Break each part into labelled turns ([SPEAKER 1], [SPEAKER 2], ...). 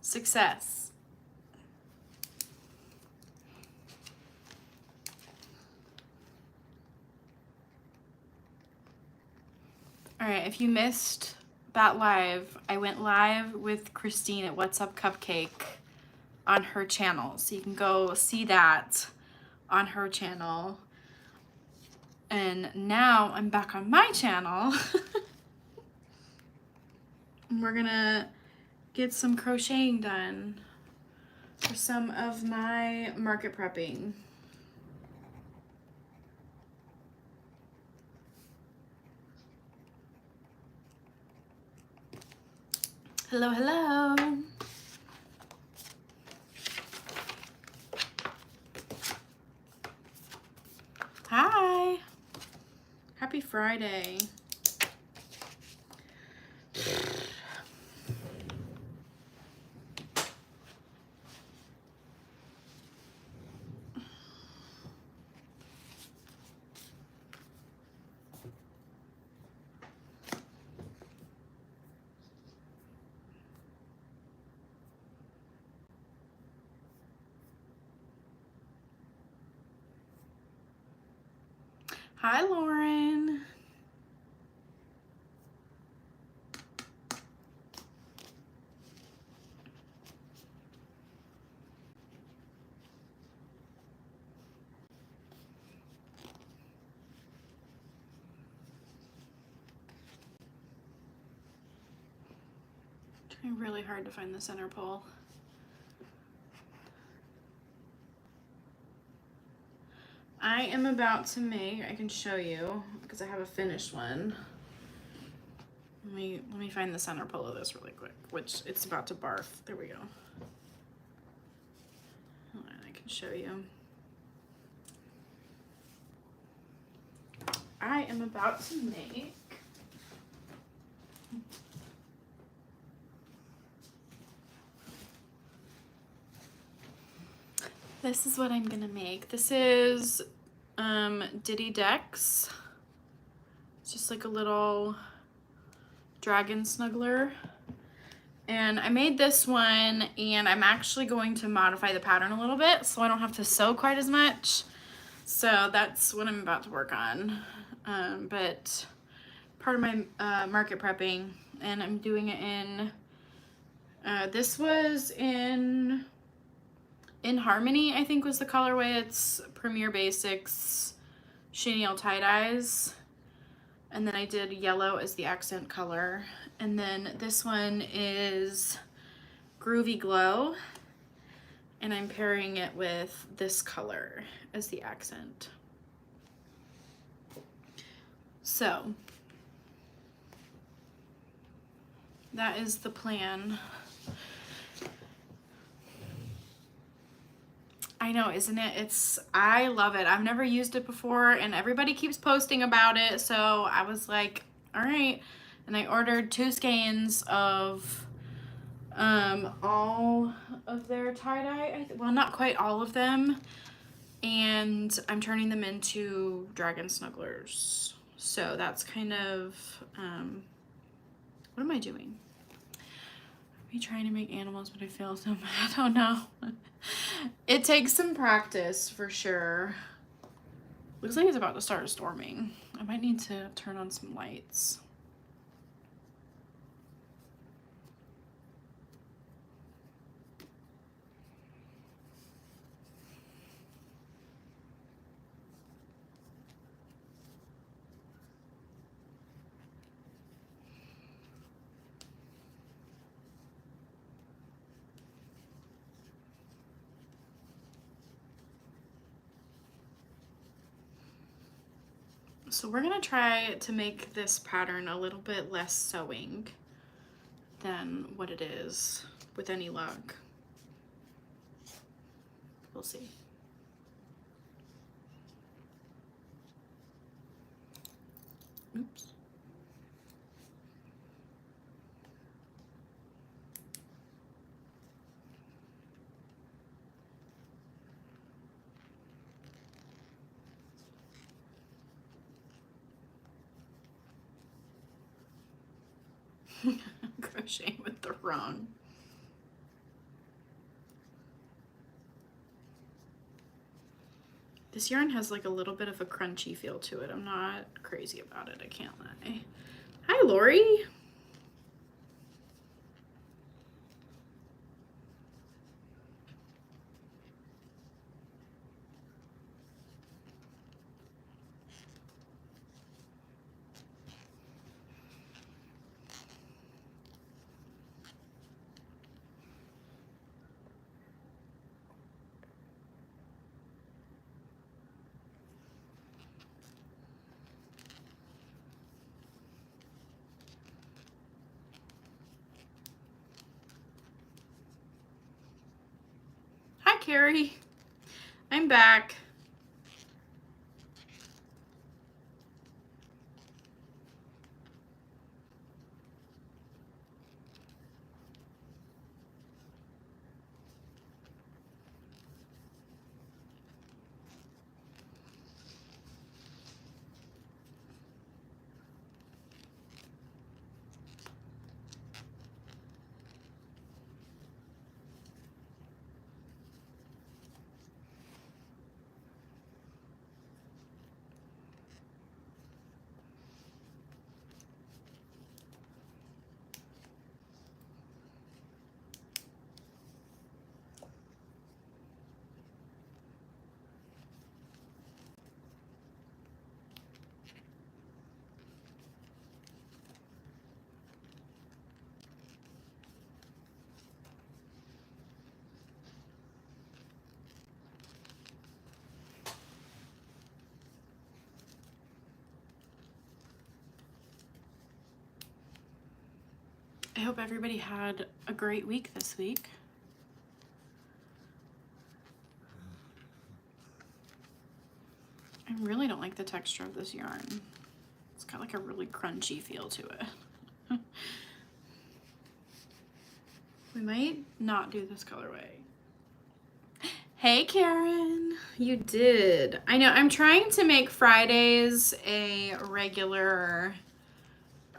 [SPEAKER 1] Success. All right, if you missed that live, I went live with Christine at What's Up Cupcake on her channel. So you can go see that on her channel. And now I'm back on my channel. And we're gonna get some crocheting done for some of my market prepping. Hello, hello. Hi. Happy Friday. Hi, Lauren. Trying really hard to find the center pole. I am about to make, I can show you because I have a finished one. Let me find the center pole of this really quick, which it's about to barf. There we go. Hold on, I can show you. I am about to make this is what I'm gonna make. This is Diddy Decks. It's just like a little dragon snuggler. And I made this one, and I'm actually going to modify the pattern a little bit so I don't have to sew quite as much. So that's what I'm about to work on. But part of my market prepping, and I'm doing it in, this was in Harmony, I think was the colorway. It's Premier Basics Chenille tie-dyes. And then I did yellow as the accent color. And then this one is Groovy Glow. And I'm pairing it with this color as the accent. So that is the plan. I know, isn't it? I love it. I've never used it before, and everybody keeps posting about it, so I was like, all right. And I ordered 2 skeins of all of their tie-dye. Well, not quite all of them. And I'm turning them into dragon snugglers. So that's kind of, what am I doing? I'm trying to make animals, but I fail so bad. I don't know. It takes some practice for sure. Looks like it's about to start storming. I might need to turn on some lights. So we're gonna try to make this pattern a little bit less sewing than what it is with any luck. We'll see. Oops. Crocheting with the wrong. This yarn has like a little bit of a crunchy feel to it. I'm not crazy about it, I can't lie. Hi, Lori. Hi, Carrie. I'm back. I hope everybody had a great week this week. I really don't like the texture of this yarn. It's got like a really crunchy feel to it. We might not do this colorway. Hey Karen, you did. I know, I'm trying to make Fridays a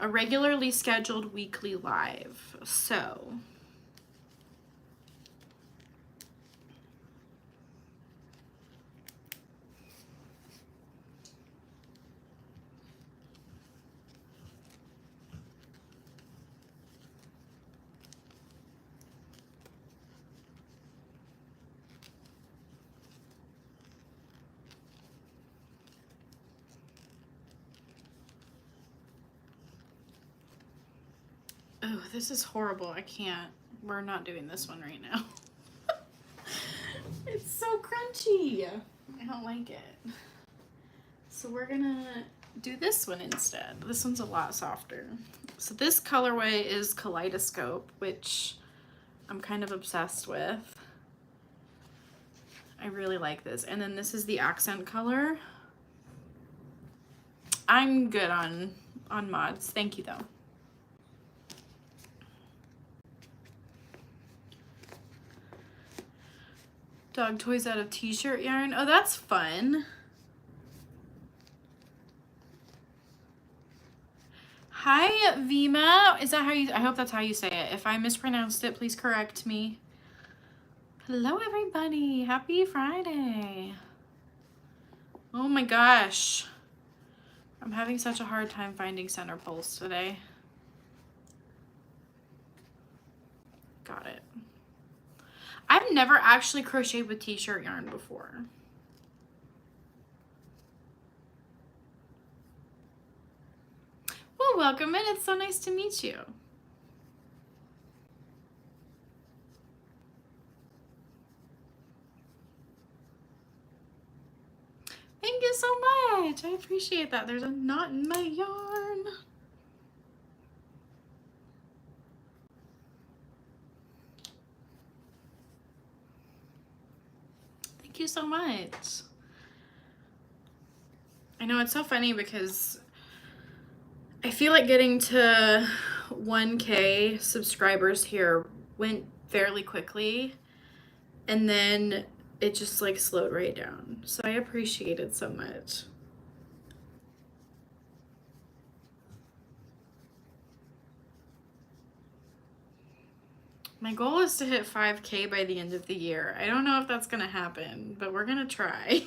[SPEAKER 1] regularly scheduled weekly live. So oh, this is horrible. I can't. We're not doing this one right now. It's so crunchy. I don't like it. So we're gonna do this one instead. This one's a lot softer. So this colorway is Kaleidoscope, which I'm kind of obsessed with. I really like this. And then this is the accent color. I'm good on mods. Thank you though. Dog toys out of t-shirt yarn. Oh, that's fun. Hi, Vima. Is that how you, I hope that's how you say it. If I mispronounced it, please correct me. Hello, everybody. Happy Friday. Oh my gosh. I'm having such a hard time finding center poles today. Got it. I've never actually crocheted with t-shirt yarn before. Well, welcome in. It's so nice to meet you. Thank you so much. I appreciate that. There's a knot in my yarn. Thank you so much. I know, it's so funny because I feel like getting to 1K subscribers here went fairly quickly, and then it just like slowed right down. So I appreciate it so much. My goal is to hit 5K by the end of the year. I don't know if that's gonna happen, but we're gonna try.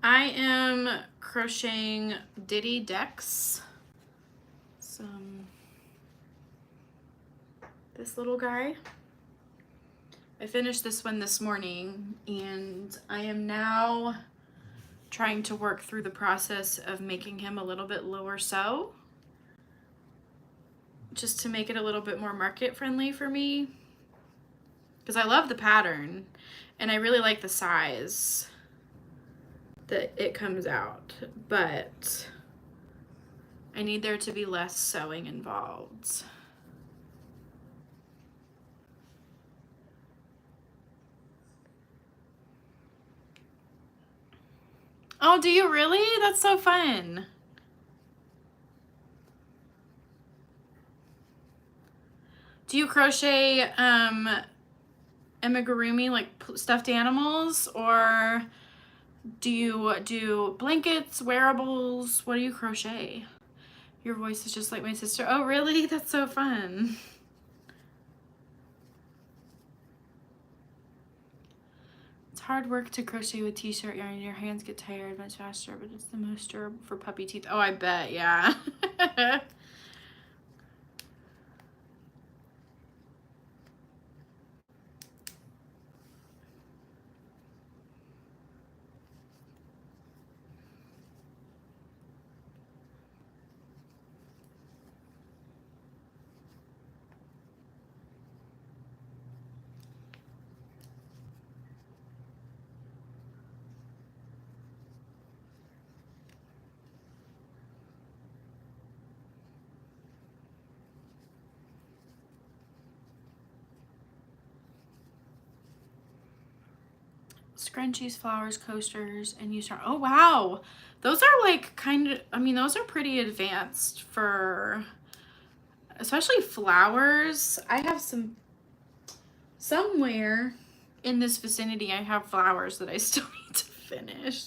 [SPEAKER 1] I am crocheting Ditty Decks. This little guy. I finished this one this morning, and I am now trying to work through the process of making him a little bit lower sew, just to make it a little bit more market friendly for me, because I love the pattern and I really like the size that it comes out, but I need there to be less sewing involved. Oh, do you really? That's so fun. Do you crochet amigurumi, like stuffed animals, or do you do blankets, wearables? What do you crochet? Your voice is just like my sister. Oh, really? That's so fun. It's hard work to crochet with t-shirt yarn. Your hands get tired much faster, but it's the most durable for puppy teeth. Oh, I bet, yeah. Scrunchies, flowers, coasters, and you start. Oh, wow. Those are like kind of, I mean, those are pretty advanced for, especially flowers. I have somewhere in this vicinity, I have flowers that I still need to finish.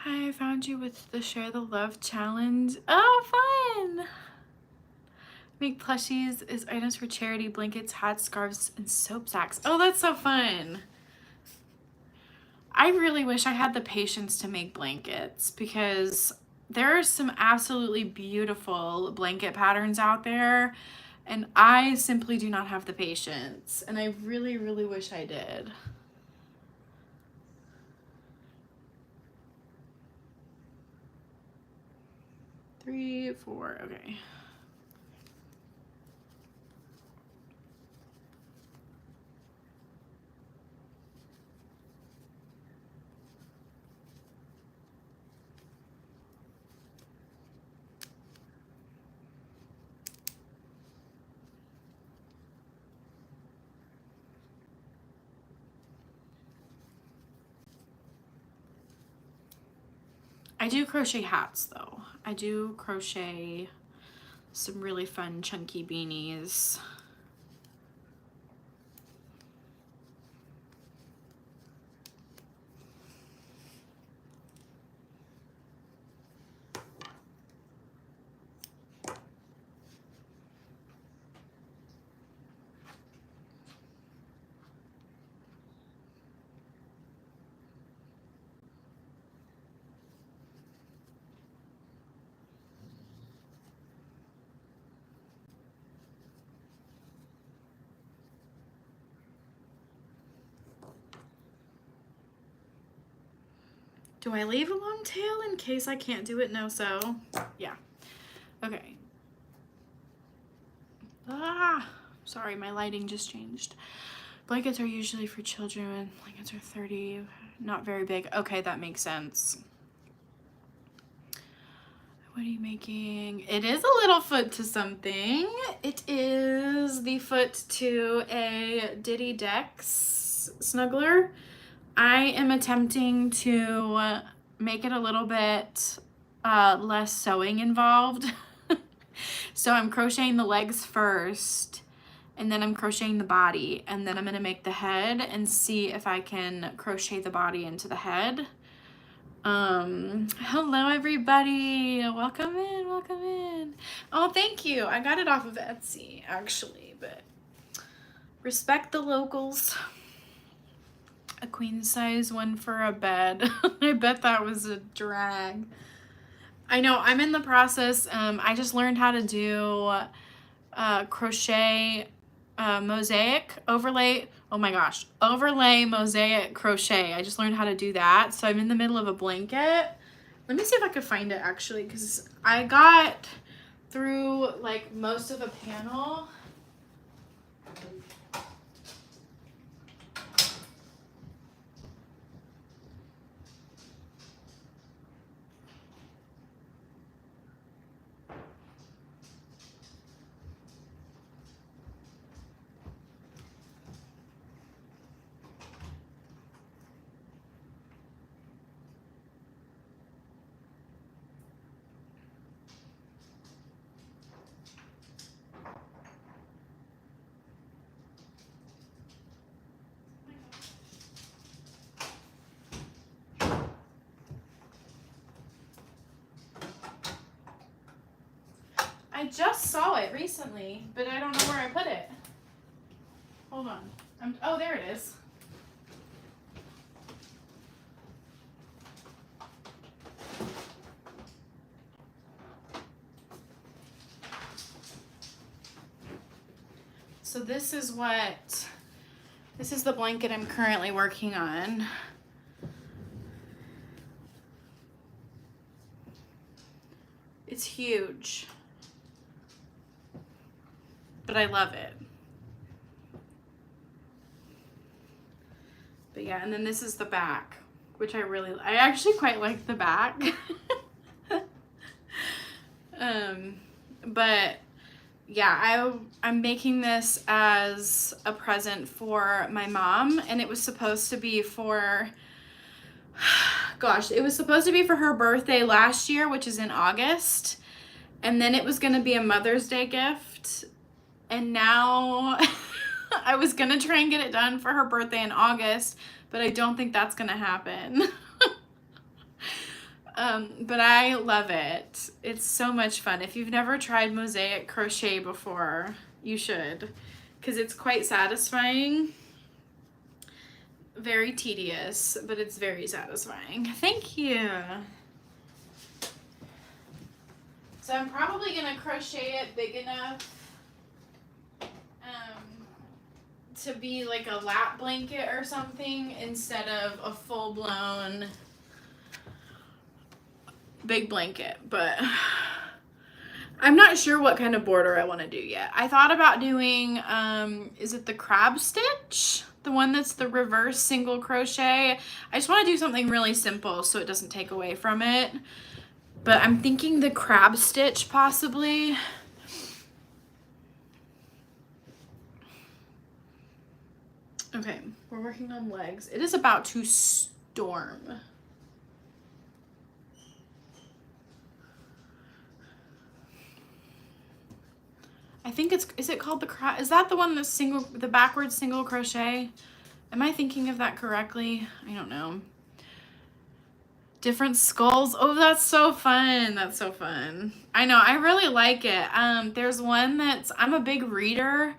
[SPEAKER 1] I found you with the Share the Love challenge. Oh, fun! Make plushies is items for charity, blankets, hats, scarves, and soap sacks. Oh, that's so fun. I really wish I had the patience to make blankets, because there are some absolutely beautiful blanket patterns out there, and I simply do not have the patience, and I really, really wish I did. Three, four, okay. I do crochet hats though. I do crochet some really fun chunky beanies. Do I leave a long tail in case I can't do it no sew? Yeah. Okay. Ah, sorry, my lighting just changed. Blankets are usually for children and blankets are 30, not very big. Okay, that makes sense. What are you making? It is a little foot to something. It is the foot to a Ditty Decks snuggler. I am attempting to make it a little bit less sewing involved. So I'm crocheting the legs first, and then I'm crocheting the body, and then I'm gonna make the head and see if I can crochet the body into the head. Hello everybody, welcome in, welcome in. Oh, thank you. I got it off of Etsy actually, but respect the locals. A queen size one for a bed. I bet that was a drag. I know, I'm in the process. I just learned how to do crochet mosaic overlay. Oh my gosh, overlay mosaic crochet. I just learned how to do that. So I'm in the middle of a blanket. Let me see if I could find it actually, because I got through like most of a panel. I just saw it recently, but I don't know where I put it. Hold on. Oh, there it is. So this is the blanket I'm currently working on. It's huge, but I love it. But yeah, and then this is the back, which I actually quite like the back. But yeah, I'm making this as a present for my mom, and it was supposed to be for, gosh, it was supposed to be for her birthday last year, which is in August, and then it was going to be a Mother's Day gift, and now I was going to try and get it done for her birthday in August, but I don't think that's going to happen. But I love it. It's so much fun. If you've never tried mosaic crochet before, you should, because it's quite satisfying. Very tedious, but it's very satisfying. Thank you. So I'm probably gonna crochet it big enough to be like a lap blanket or something instead of a full-blown big blanket, but I'm not sure what kind of border I want to do yet. I thought about doing, is it the crab stitch? The one that's the reverse single crochet. I just want to do something really simple so it doesn't take away from it. But I'm thinking the crab stitch possibly. Okay, we're working on legs. It is about to storm. I think is it called the crab? Is that the one that's the backwards single crochet? Am I thinking of that correctly? I don't know. Different skulls. Oh, that's so fun. That's so fun. I know, I really like it. There's one I'm a big reader,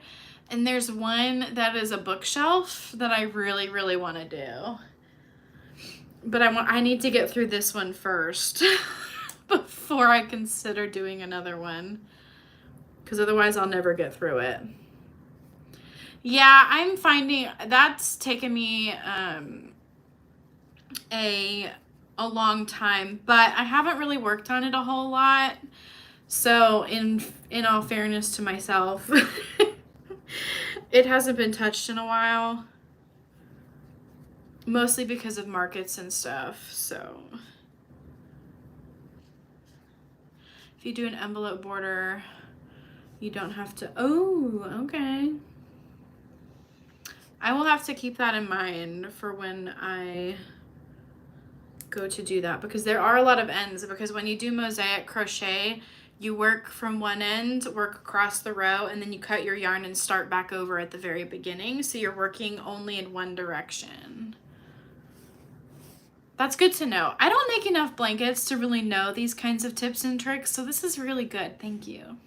[SPEAKER 1] and there's one that is a bookshelf that I really, really want to do. But I need to get through this one first before I consider doing another one, because otherwise I'll never get through it. Yeah, I'm finding that's taken me a long time, but I haven't really worked on it a whole lot. So in all fairness to myself, it hasn't been touched in a while, mostly because of markets and stuff. So if you do an envelope border, you don't have to. Oh, okay. I will have to keep that in mind for when I go to do that, because there are a lot of ends, because when you do mosaic crochet, You work from one end, work across the row, and then you cut your yarn and start back over at the very beginning. So you're working only in one direction. That's good to know. I don't make enough blankets to really know these kinds of tips and tricks, so this is really good. Thank you.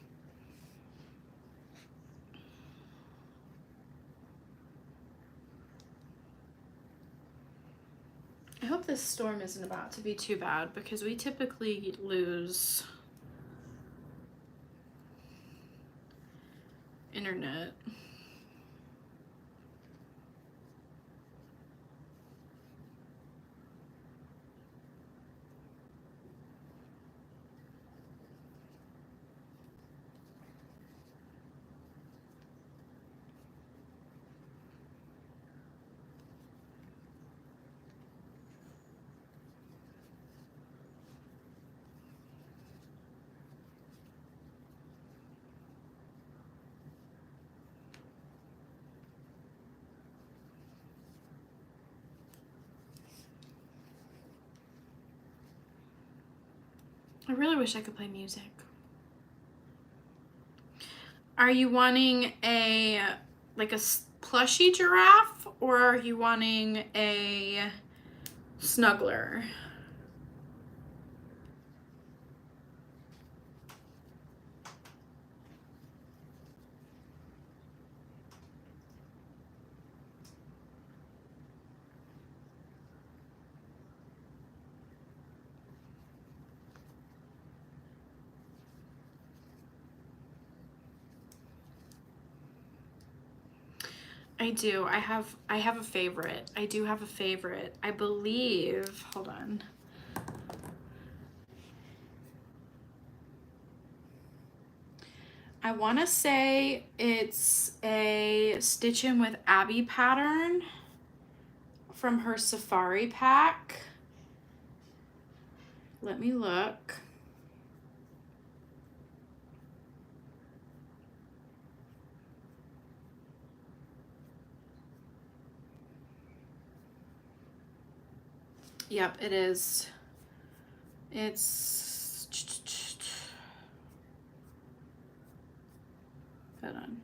[SPEAKER 1] I hope this storm isn't about to be too bad because we typically lose internet. I really wish I could play music. Are you wanting a like a plushy giraffe, or are you wanting a snuggler? I do. I have a favorite. I do have a favorite. I believe, hold on. I want to say it's a Stitch In with Abby pattern from her Safari pack. Let me look. Yep, it is. It's, hold on.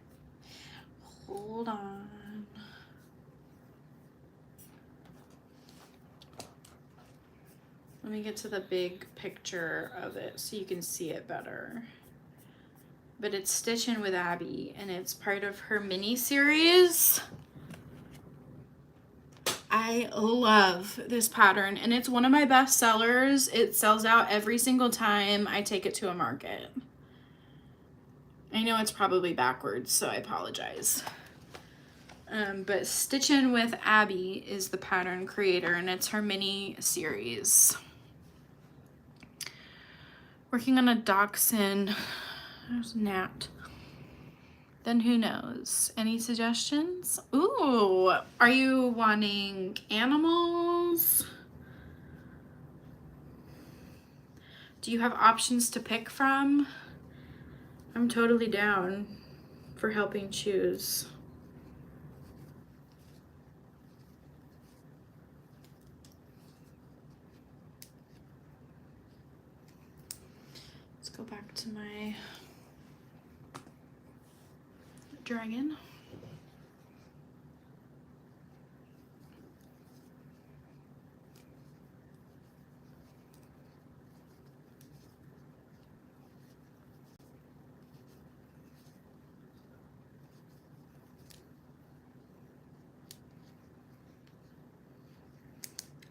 [SPEAKER 1] Hold on. Let me get to the big picture of it so you can see it better. But it's Stitch In with Abby, and it's part of her mini series. I love this pattern, and it's one of my best sellers. It sells out every single time I take it to a market. I know it's probably backwards, so I apologize. But Stitch In with Abby is the pattern creator, and it's her mini series. Working on a dachshund. There's Nat. Then who knows? Any suggestions? Ooh, are you wanting animals? Do you have options to pick from? I'm totally down for helping choose. Let's go back to my dragon.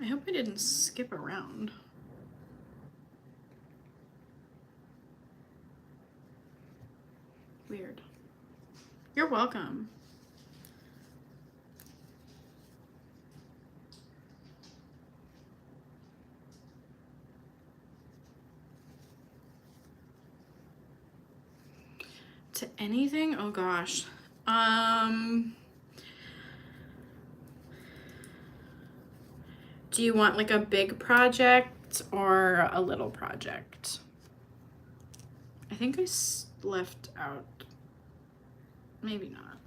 [SPEAKER 1] I hope I didn't skip around. Weird. You're welcome. To anything? Oh gosh. Do you want like a big project or a little project? I think I left out, maybe not.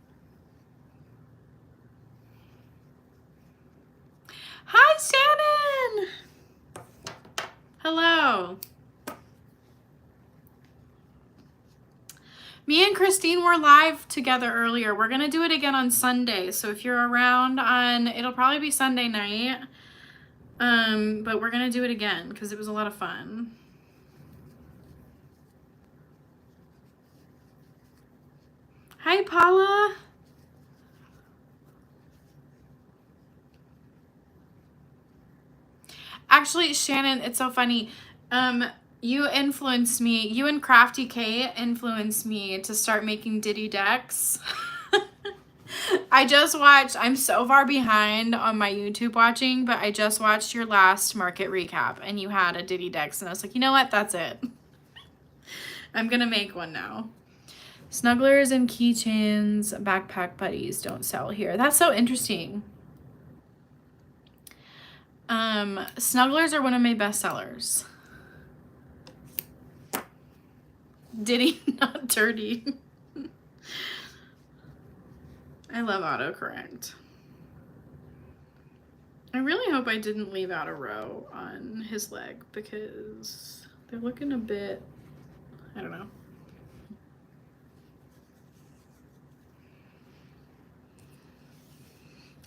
[SPEAKER 1] Hi, Shannon! Hello. Me and Christine were live together earlier. We're gonna do it again on Sunday. So if you're around it'll probably be Sunday night. But we're gonna do it again because it was a lot of fun. Hi, Paula. Actually, Shannon, it's so funny. You influenced me. You and Crafty Kate influenced me to start making Diddy decks. I just watched, I'm so far behind on my YouTube watching, but I just watched your last market recap and you had a Diddy decks and I was like, you know what? That's it. I'm gonna make one now. Snugglers and keychains, backpack buddies don't sell here. That's so interesting. Snugglers are one of my best sellers. Diddy, not dirty. I love autocorrect. I really hope I didn't leave out a row on his leg because they're looking a bit, I don't know.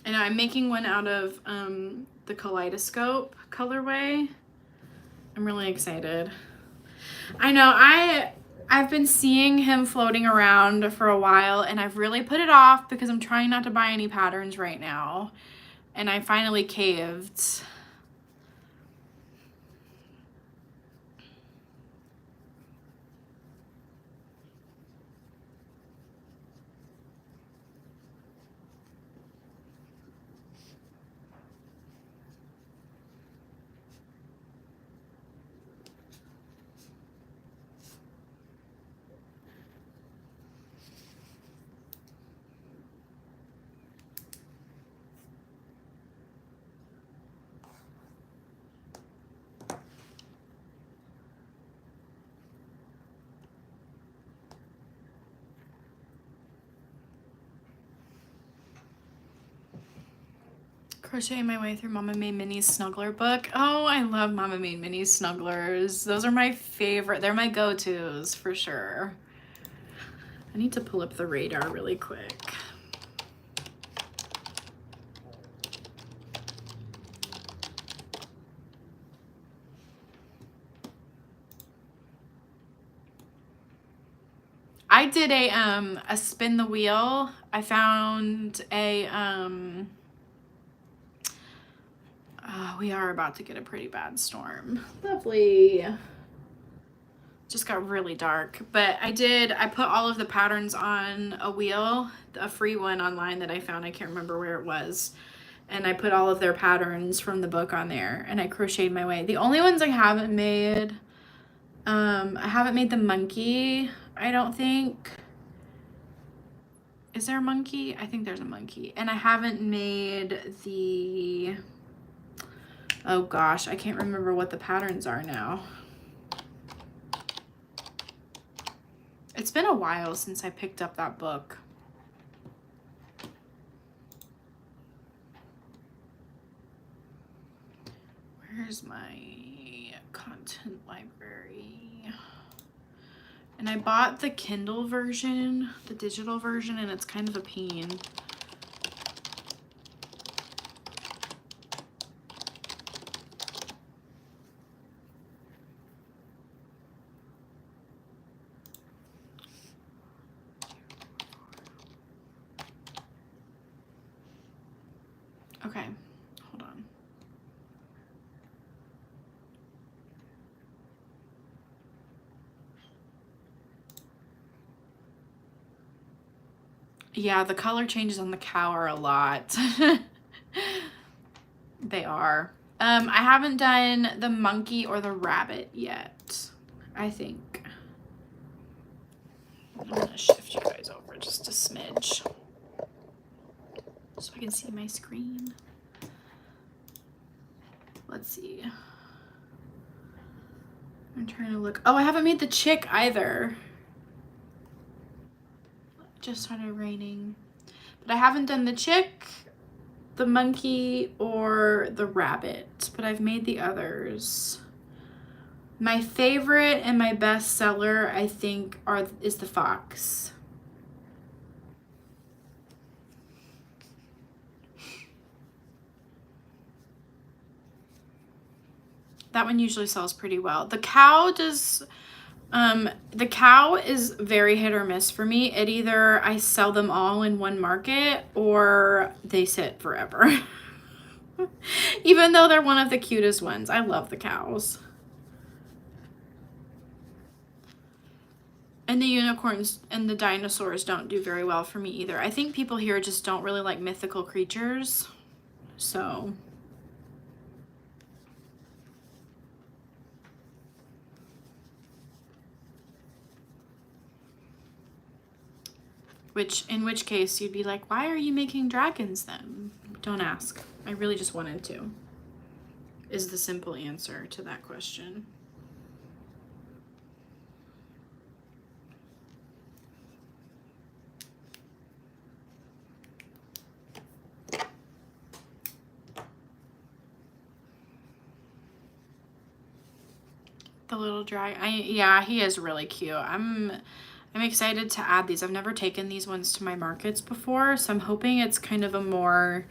[SPEAKER 1] And I'm making one out of the Kaleidoscope colorway. I'm really excited. I know, I've been seeing him floating around for a while and I've really put it off because I'm trying not to buy any patterns right now. And I finally caved. Crocheting my way through Mama Made Minnie's Snuggler book. Oh, I love Mama Made Minnie's Snugglers. Those are my favorite. They're my go-tos for sure. I need to pull up the radar really quick. I did a spin the wheel. I found a we are about to get a pretty bad storm. Lovely. Just got really dark, but I put all of the patterns on a wheel, a free one online that I found. I can't remember where it was. And I put all of their patterns from the book on there and I crocheted my way. The only ones I haven't made, I haven't made the monkey, I don't think. Is there a monkey? I think there's a monkey. And I haven't made the, oh gosh, I can't remember what the patterns are now. It's been a while since I picked up that book. Where's my content library? And I bought the Kindle version, the digital version, and it's kind of a pain. Okay, hold on. Yeah, the color changes on the cow are a lot. They are. I haven't done the monkey or the rabbit yet, I think. I'm gonna shift you guys over just a smidge so I can see my screen. Let's see. I'm trying to look. Oh, I haven't made the chick either. It just started raining. But I haven't done the chick, the monkey, or the rabbit. But I've made the others. My favorite and my best seller, I think, is the fox. That one usually sells pretty well. The cow does, the cow is very hit or miss for me. It either I sell them all in one market or they sit forever. Even though they're one of the cutest ones. I love the cows. And the unicorns and the dinosaurs don't do very well for me either. I think people here just don't really like mythical creatures. So... in which case you'd be like, why are you making dragons then? Don't ask. I really just wanted to, is the simple answer to that question. The little dragon, yeah, he is really cute. I'm excited to add these. I've never taken these ones to my markets before, so I'm hoping it's kind of a more,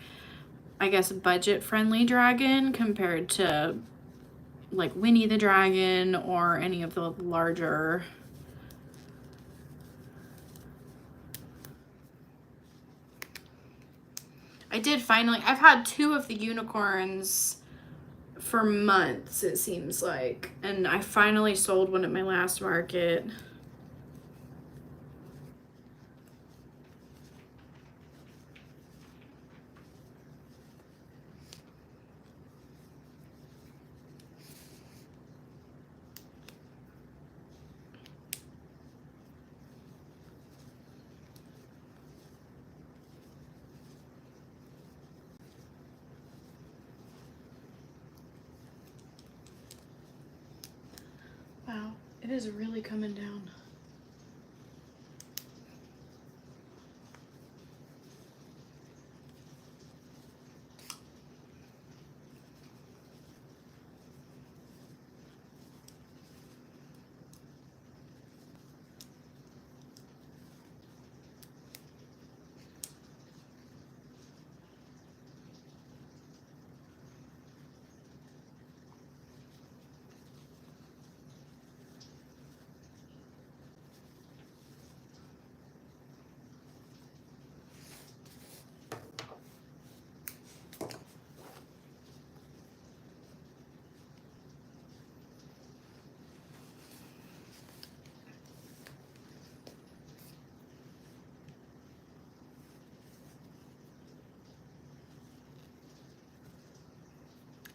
[SPEAKER 1] I guess, budget-friendly dragon compared to like Winnie the Dragon or any of the larger. I did finally, I've had 2 of the unicorns for months, it seems like, and I finally sold one at my last market. Wow, it is really coming down.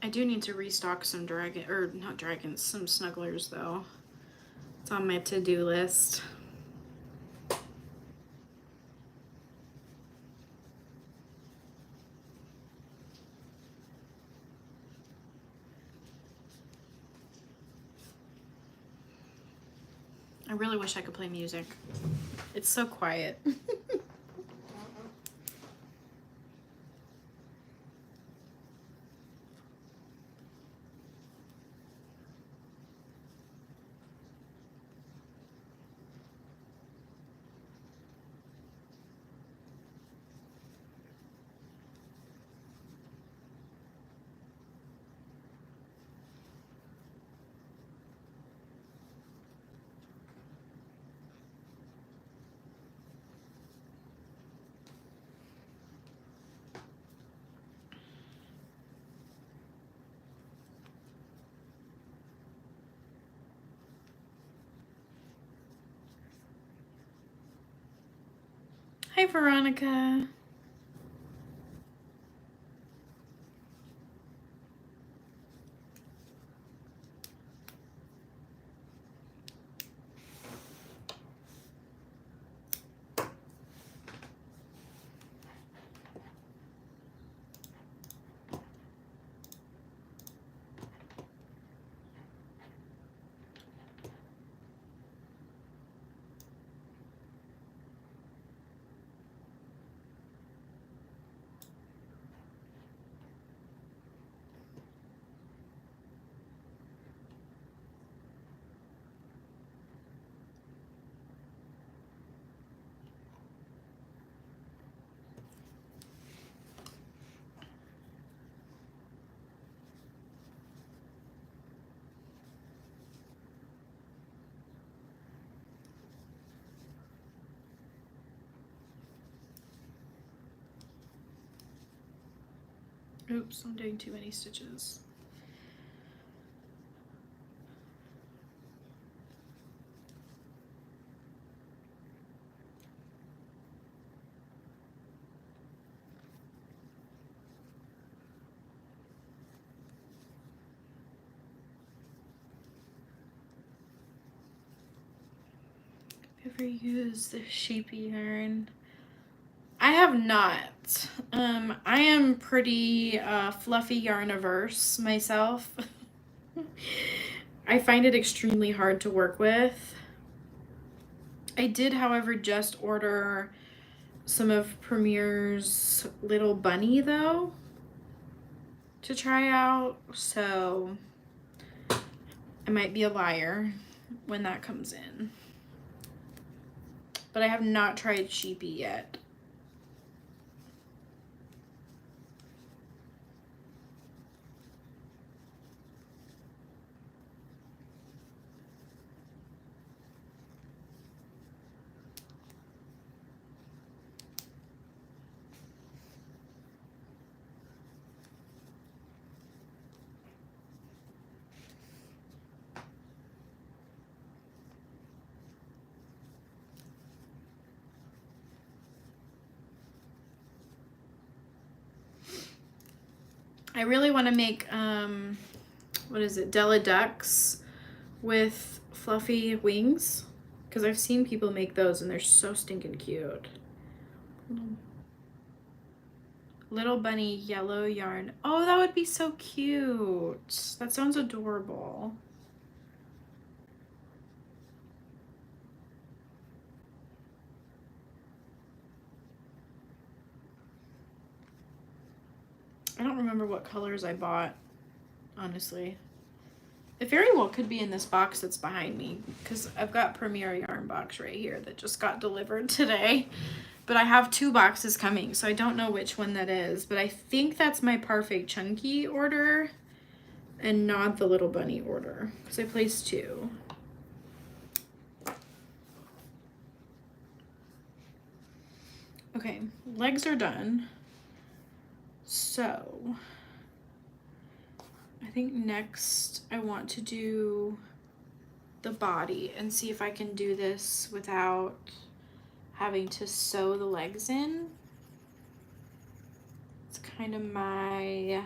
[SPEAKER 1] I do need to restock some some snugglers though. It's on my to-do list. I really wish I could play music. It's so quiet. Hi, Veronica. Oops, I'm doing too many stitches. Ever use the sheepy yarn? I have not. I am pretty fluffy yarn averse myself. I find it extremely hard to work with. I did, however, just order some of Premier's Little Bunny though to try out, so I might be a liar when that comes in. But I have not tried Sheepy yet. I really want to make, what is it, Della Ducks with fluffy wings, because I've seen people make those and they're so stinking cute. Little Bunny yellow yarn. Oh, that would be so cute. That sounds adorable. I don't remember what colors I bought, honestly. It very well could be in this box that's behind me, because I've got Premier yarn box right here that just got delivered today. But I have 2 boxes coming, so I don't know which one that is. But I think that's my Parfait Chunky order and not the Little Bunny order, because I placed 2. Okay, legs are done. So I think next I want to do the body and see if I can do this without having to sew the legs in. It's kind of my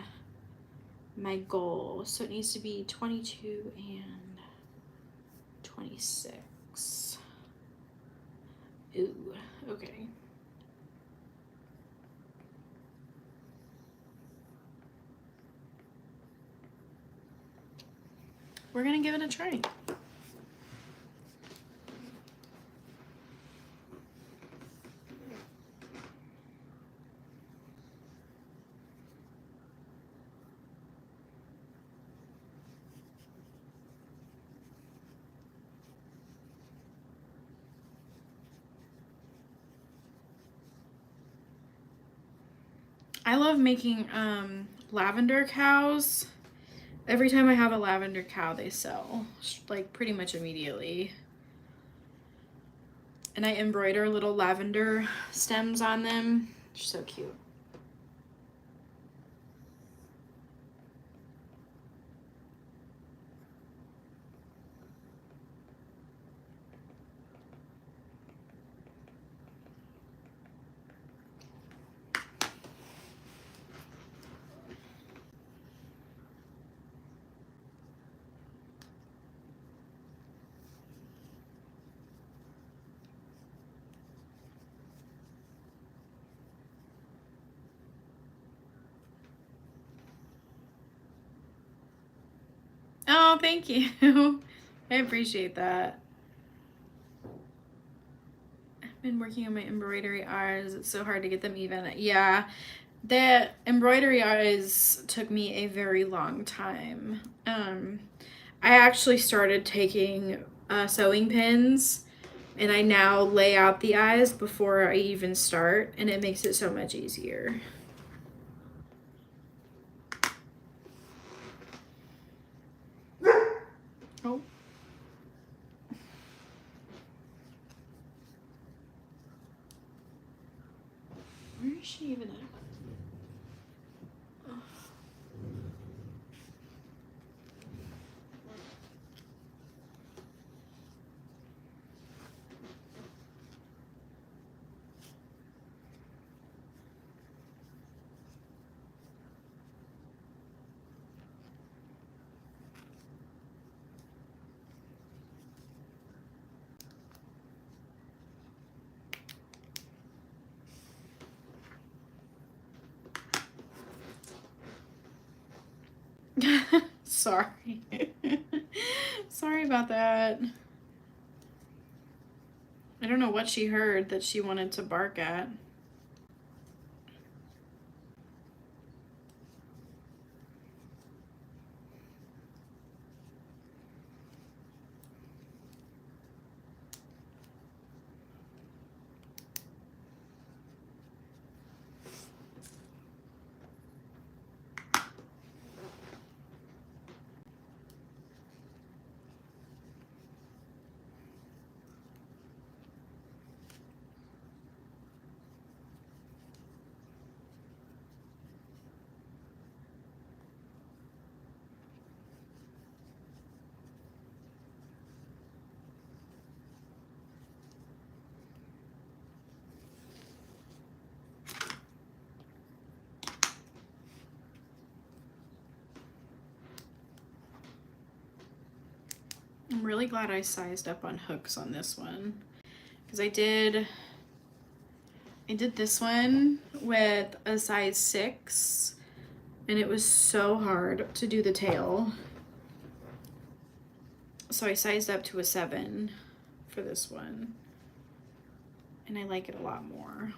[SPEAKER 1] goal. So it needs to be 22 and 26. Ooh, okay. We're gonna give it a try. I love making lavender cows. Every time I have a lavender cow, they sell, like, pretty much immediately. And I embroider little lavender stems on them. They're so cute. Oh, thank you. I appreciate that. I've been working on my embroidery R's. It's so hard to get them even. Yeah, the embroidery R's took me a very long time. I actually started taking sewing pins, and I now lay out the eyes before I even start, and it makes it so much easier. Oh. Where is she even at? Oh. Sorry. Sorry about that. I don't know what she heard that she wanted to bark at. I'm really glad I sized up on hooks on this one, because I did this one with a size 6 and it was so hard to do the tail. So I sized up to a 7 for this one, and I like it a lot more.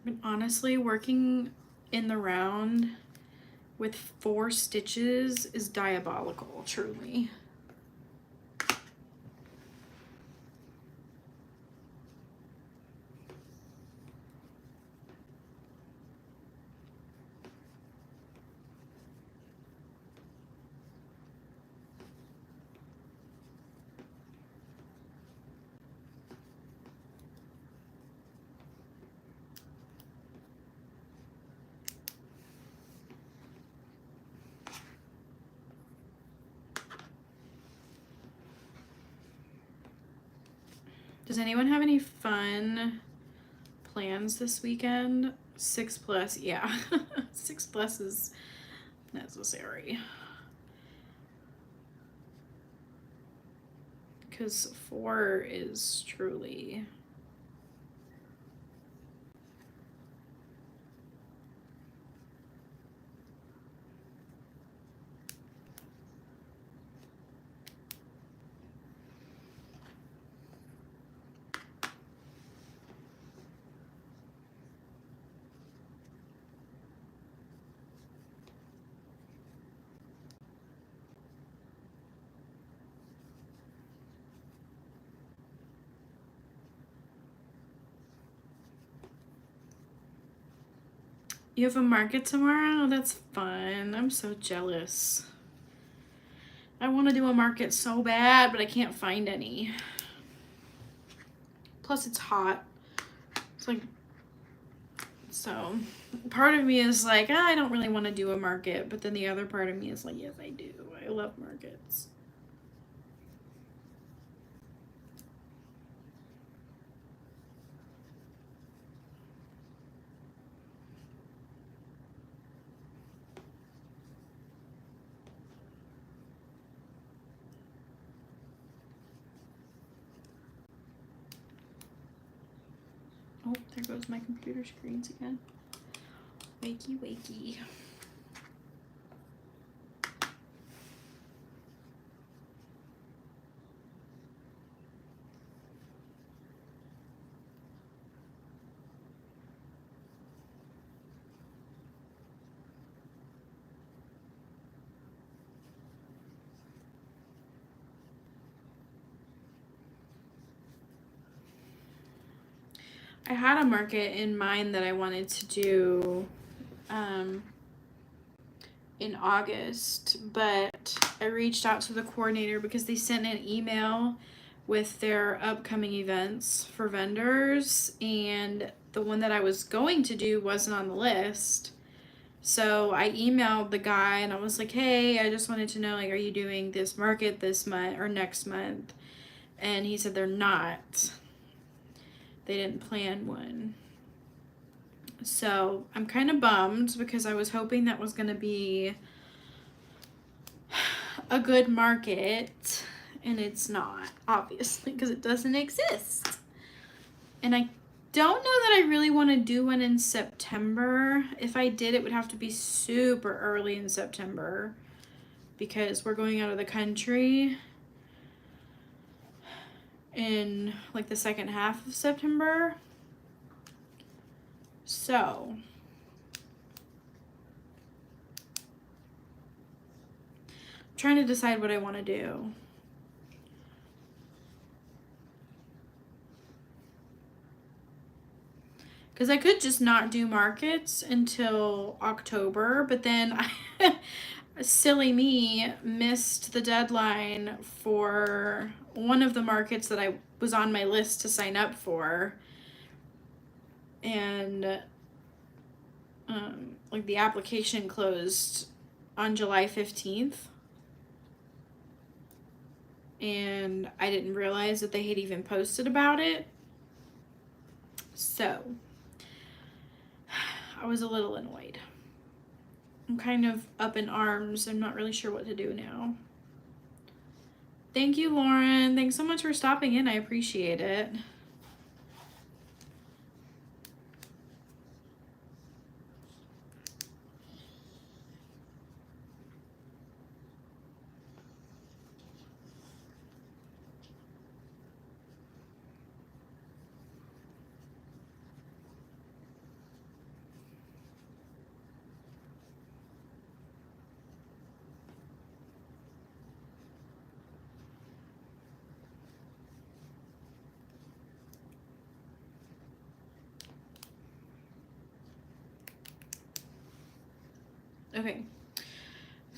[SPEAKER 1] But honestly, working in the round with 4 stitches is diabolical, truly. Does anyone have any fun plans this weekend? 6+, yeah. 6+ is necessary. Because 4 is truly... You have a market tomorrow? That's fun. I'm so jealous. I want to do a market so bad, but I can't find any. Plus it's hot. It's like, so part of me is like, I don't really want to do a market, but then the other part of me is like, yes, I do. I love markets. Oh, there goes my computer screens again. Wakey, wakey. I had a market in mind that I wanted to do in August, but I reached out to the coordinator because they sent an email with their upcoming events for vendors, and the one that I was going to do wasn't on the list. So I emailed the guy and I was like, hey, I just wanted to know, like, are you doing this market this month or next month? And he said they're not. They didn't plan one. So I'm kind of bummed because I was hoping that was going to be a good market, and it's not, obviously, because it doesn't exist. And I don't know that I really want to do one in September. If I did, it would have to be super early in September because we're going out of the country in like the second half of September. So I'm trying to decide what I want to do. Because I could just not do markets until October, but then silly me, missed the deadline for one of the markets that I was on my list to sign up for. And like the application closed on July 15th. And I didn't realize that they had even posted about it. So I was a little annoyed. I'm kind of up in arms. I'm not really sure what to do now. Thank you, Lauren. Thanks so much for stopping in. I appreciate it. Okay,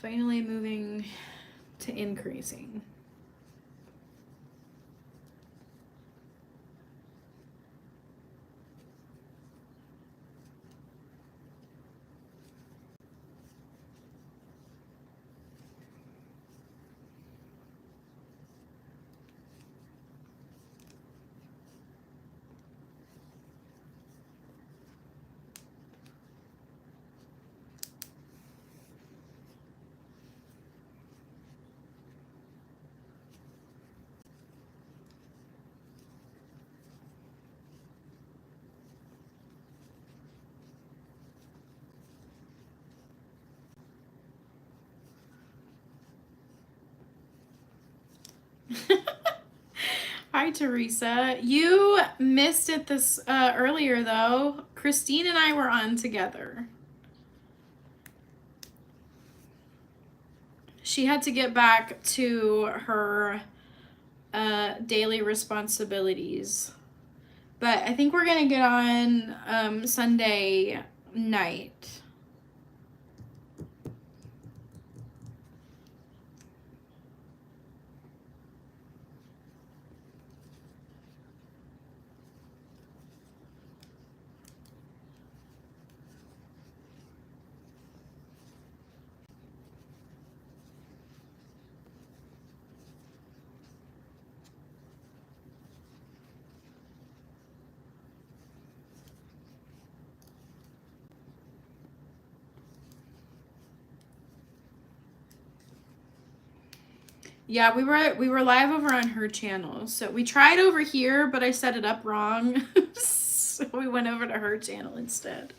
[SPEAKER 1] finally moving to increasing. Hi, Teresa. You missed it this earlier, though. Christine and I were on together. She had to get back to her daily responsibilities. But I think we're going to get on Sunday night. Yeah, we were live over on her channel. So we tried over here, but I set it up wrong. So we went over to her channel instead.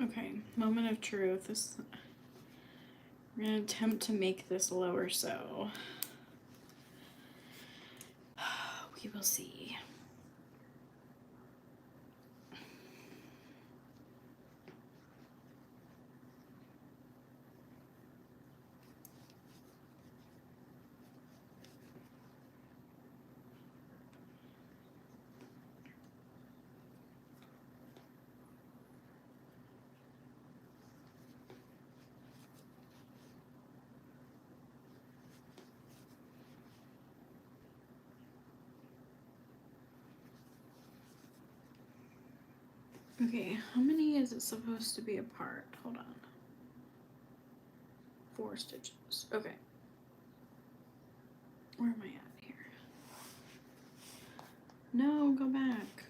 [SPEAKER 1] Okay, moment of truth. We're gonna attempt to make this lower sew. We will see. Okay, how many is it supposed to be apart? Hold on. 4 stitches. Okay. Where am I at here? No, go back.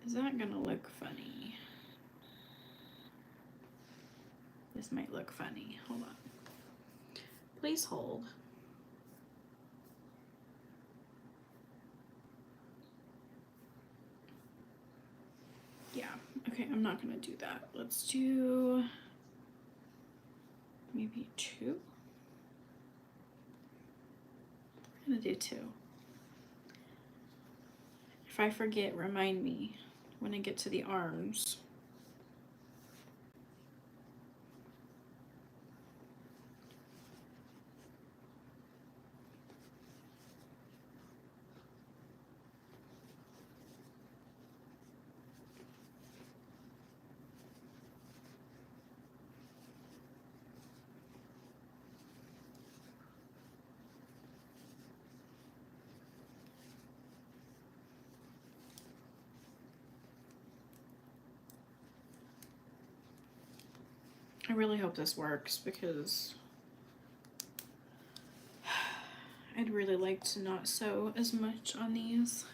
[SPEAKER 1] Is that gonna look funny? This might look funny. Hold on. Please hold. Yeah, okay, I'm not gonna do that. Let's do maybe 2. I'm gonna do 2. If I forget, remind me when I get to the arms. I really hope this works because I'd really like to not sew as much on these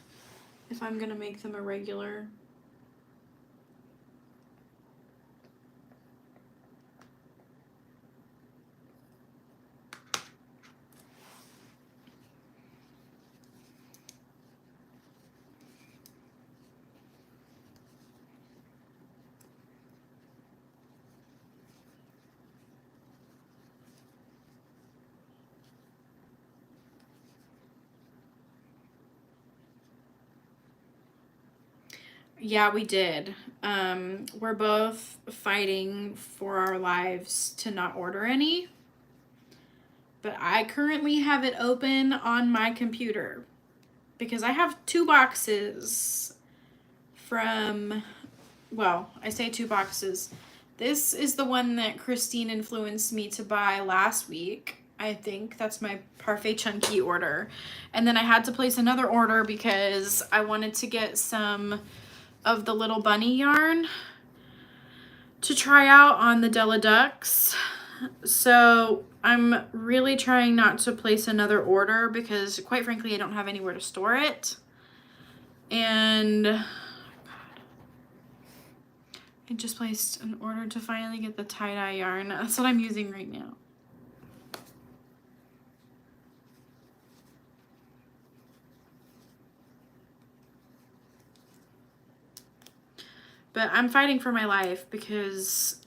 [SPEAKER 1] if I'm gonna make them irregular. Yeah, we did. We're both fighting for our lives to not order any. But I currently have it open on my computer because I have 2 boxes from, well, I say 2 boxes. This is the one that Christine influenced me to buy last week. I think that's my Parfait Chunky order. And then I had to place another order because I wanted to get some of the little bunny yarn to try out on the Della Ducks. So I'm really trying not to place another order because quite frankly I don't have anywhere to store it. And God, I just placed an order to finally get the tie-dye yarn. That's what I'm using right now. But I'm fighting for my life because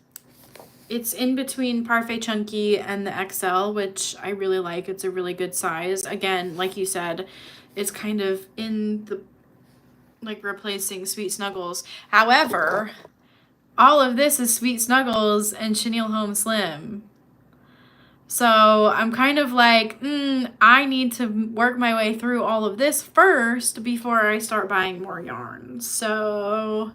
[SPEAKER 1] it's in between Parfait Chunky and the XL, which I really like. It's a really good size. Again, like you said, it's kind of in the, like, replacing Sweet Snuggles. However, all of this is Sweet Snuggles and Chenille Home Slim. So I'm kind of like, I need to work my way through all of this first before I start buying more yarn. So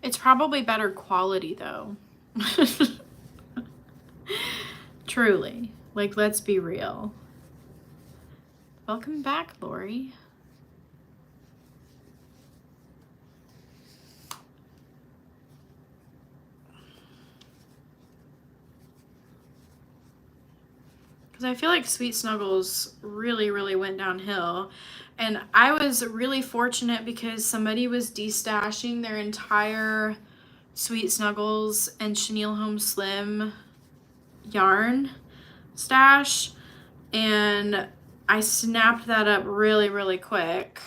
[SPEAKER 1] it's probably better quality though. Truly. Like, let's be real. Welcome back, Lori. because I feel like Sweet Snuggles really went downhill. And I was really fortunate because somebody was destashing their entire Sweet Snuggles and Chenille Home Slim yarn stash, and I snapped that up really quick.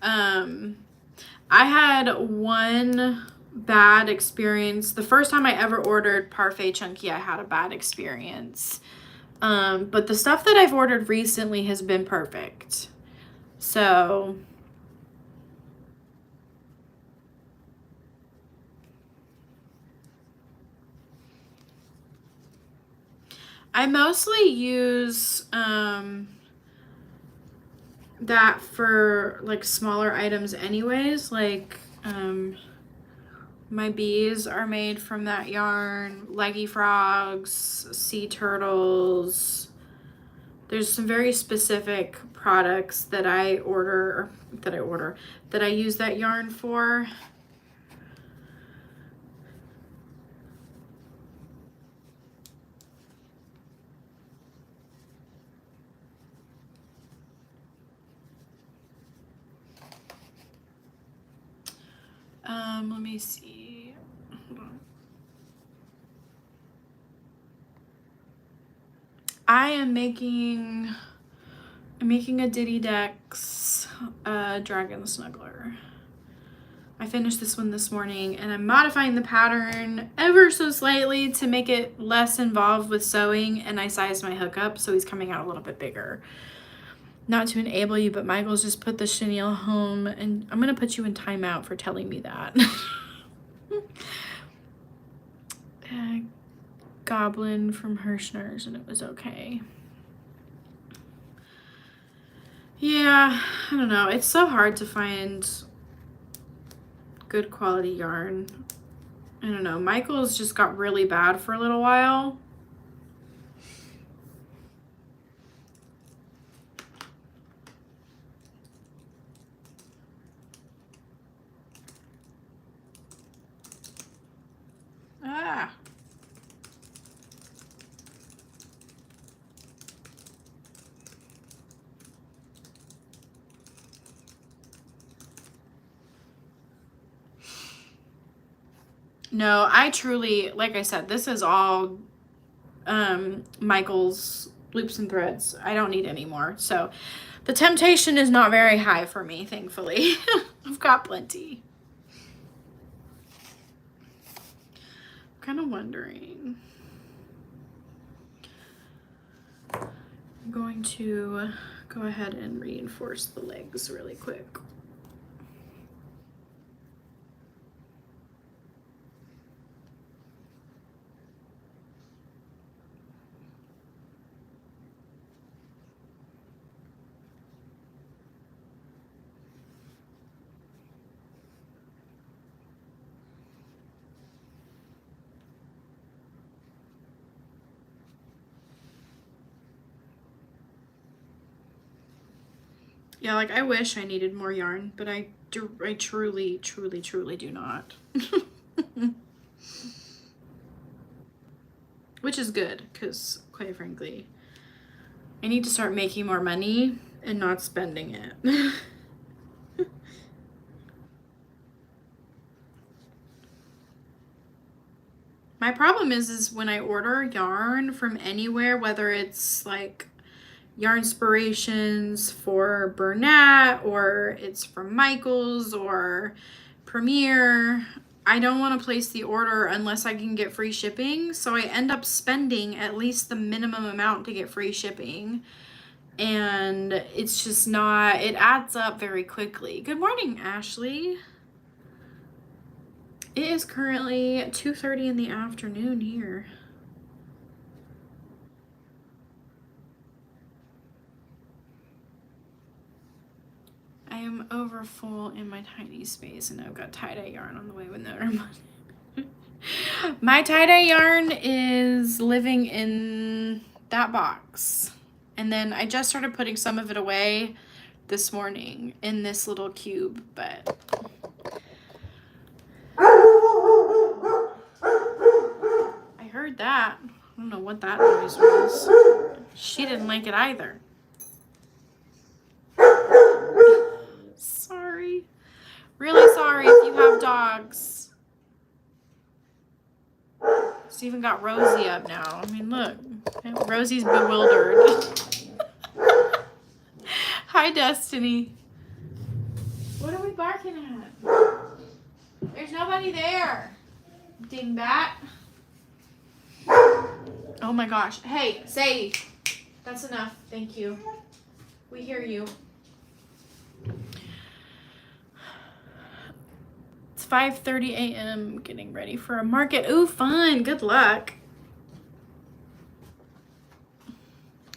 [SPEAKER 1] I had one bad experience. The first time I ever ordered Parfait Chunky, I had a bad experience. But the stuff that I've ordered recently has been perfect. So I mostly use that for like smaller items anyways. Like my bees are made from that yarn, leggy frogs, sea turtles. There's some very specific products that I use that yarn for. Let me see. Hold on. I'm making a Diddy Decks Dragon Snuggler. I finished this one this morning, and I'm modifying the pattern ever so slightly to make it less involved with sewing, and I sized my hook up so he's coming out a little bit bigger. Not to enable you, but Michael's just put the chenille home, and I'm gonna put you in timeout for telling me that. Goblin from Hirschner's, and it was okay. Yeah, I don't know. It's so hard to find good quality yarn. I don't know. Michael's just got really bad for a little while. Ah. No, I truly, like I said, this is all Michael's loops and threads. I don't need any more. So the temptation is not very high for me, thankfully. I've got plenty. I'm kind of wondering. I'm going to go ahead and reinforce the legs really quick. Yeah, like I wish I needed more yarn, but I truly do not. Which is good, because quite frankly, I need to start making more money and not spending it. My problem is when I order yarn from anywhere, whether it's like Yarnspirations for Bernat, or it's from Michael's or Premier, I don't want to place the order unless I can get free shipping. So I end up spending at least the minimum amount to get free shipping. And it's just not, it adds up very quickly. Good morning, Ashley. It is currently 2:30 in the afternoon here. I am over full in my tiny space, and I've got tie-dye yarn on the way with no My tie-dye yarn is living in that box. And then I just started putting some of it away this morning in this little cube, but I heard that. I don't know what that noise was. She didn't like it either. Sorry. Really sorry if you have dogs. It's even got Rosie up now. I mean, look. Rosie's bewildered. Hi, Destiny. What are we barking at? There's nobody there. Dingbat. Oh my gosh. Hey, Sadie. That's enough. Thank you. We hear you. It's 5:30 a.m. Getting ready for a market. Ooh, fun. Good luck.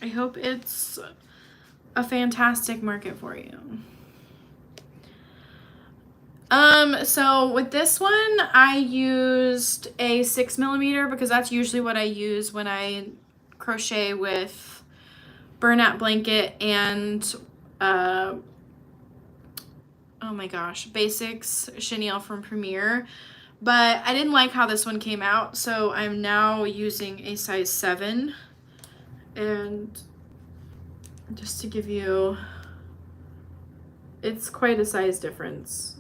[SPEAKER 1] I hope it's a fantastic market for you. So with this one, I used a 6mm because that's usually what I use when I crochet with burlap blanket and oh my gosh, Basics chenille from Premier. But I didn't like how this one came out, so I'm now using a size 7. And just to give you, it's quite a size difference.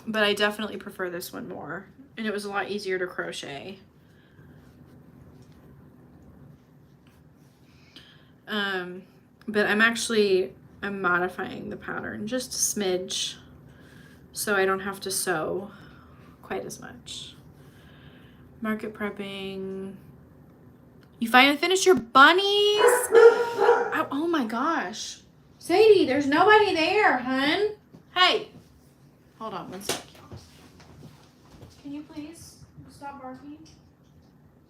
[SPEAKER 1] But I definitely prefer this one more. And it was a lot easier to crochet. But I'm modifying the pattern just a smidge so I don't have to sew quite as much. Market prepping. You finally finished your bunnies? Oh my gosh. Sadie, there's nobody there, hun. Hey. Hold on one sec. Can you please stop barking?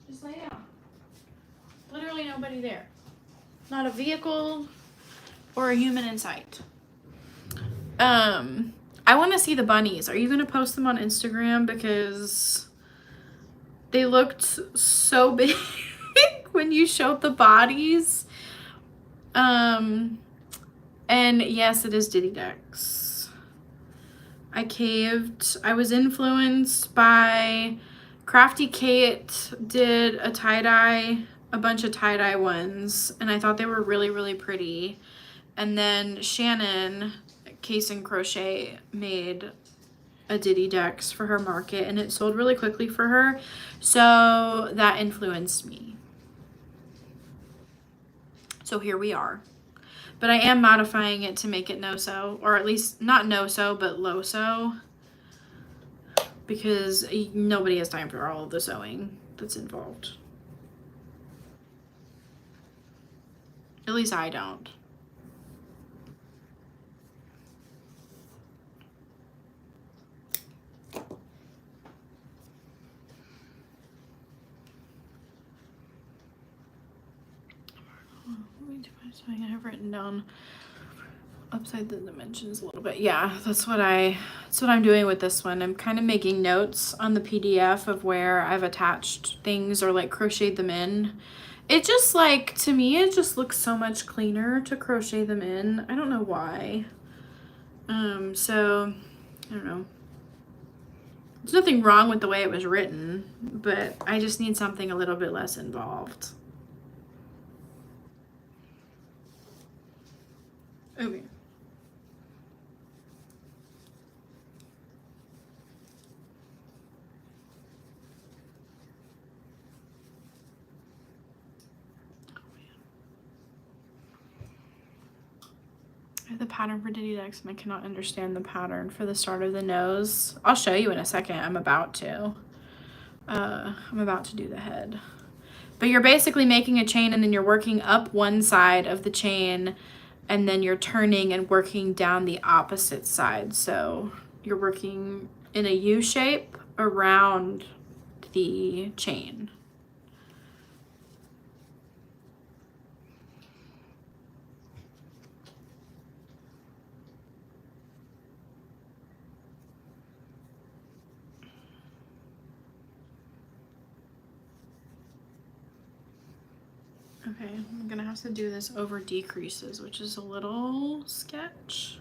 [SPEAKER 1] Just lay down. Literally nobody there. Not a vehicle or a human in sight. I want to see the bunnies. Are you going to post them on Instagram? Because they looked so big when you showed the bodies. And yes, it is Diddy Dex. I caved. I was influenced by Crafty Kate did a tie-dye, a bunch of tie-dye ones, and I thought they were really, really pretty. And then Shannon, Case and Crochet, made a Diddy Dex for her market, and it sold really quickly for her. So that influenced me. So here we are. But I am modifying it to make it no-sew, or at least not no-sew, but low-sew, because nobody has time for all of the sewing that's involved. At least I don't. I have written down upside the dimensions a little bit. Yeah, that's what I'm doing with this one. I'm kind of making notes on the PDF of where I've attached things or like crocheted them in. It just like, to me, it just looks so much cleaner to crochet them in. I don't know why. So I don't know. There's nothing wrong with the way it was written, but I just need something a little bit less involved. Okay. I have the pattern for Diddy Dex and I cannot understand the pattern for the start of the nose. I'll show you in a second. I'm about to do the head. But you're basically making a chain and then you're working up one side of the chain and then you're turning and working down the opposite side. So you're working in a U shape around the chain. Okay, I'm gonna have to do this over decreases, which is a little sketch.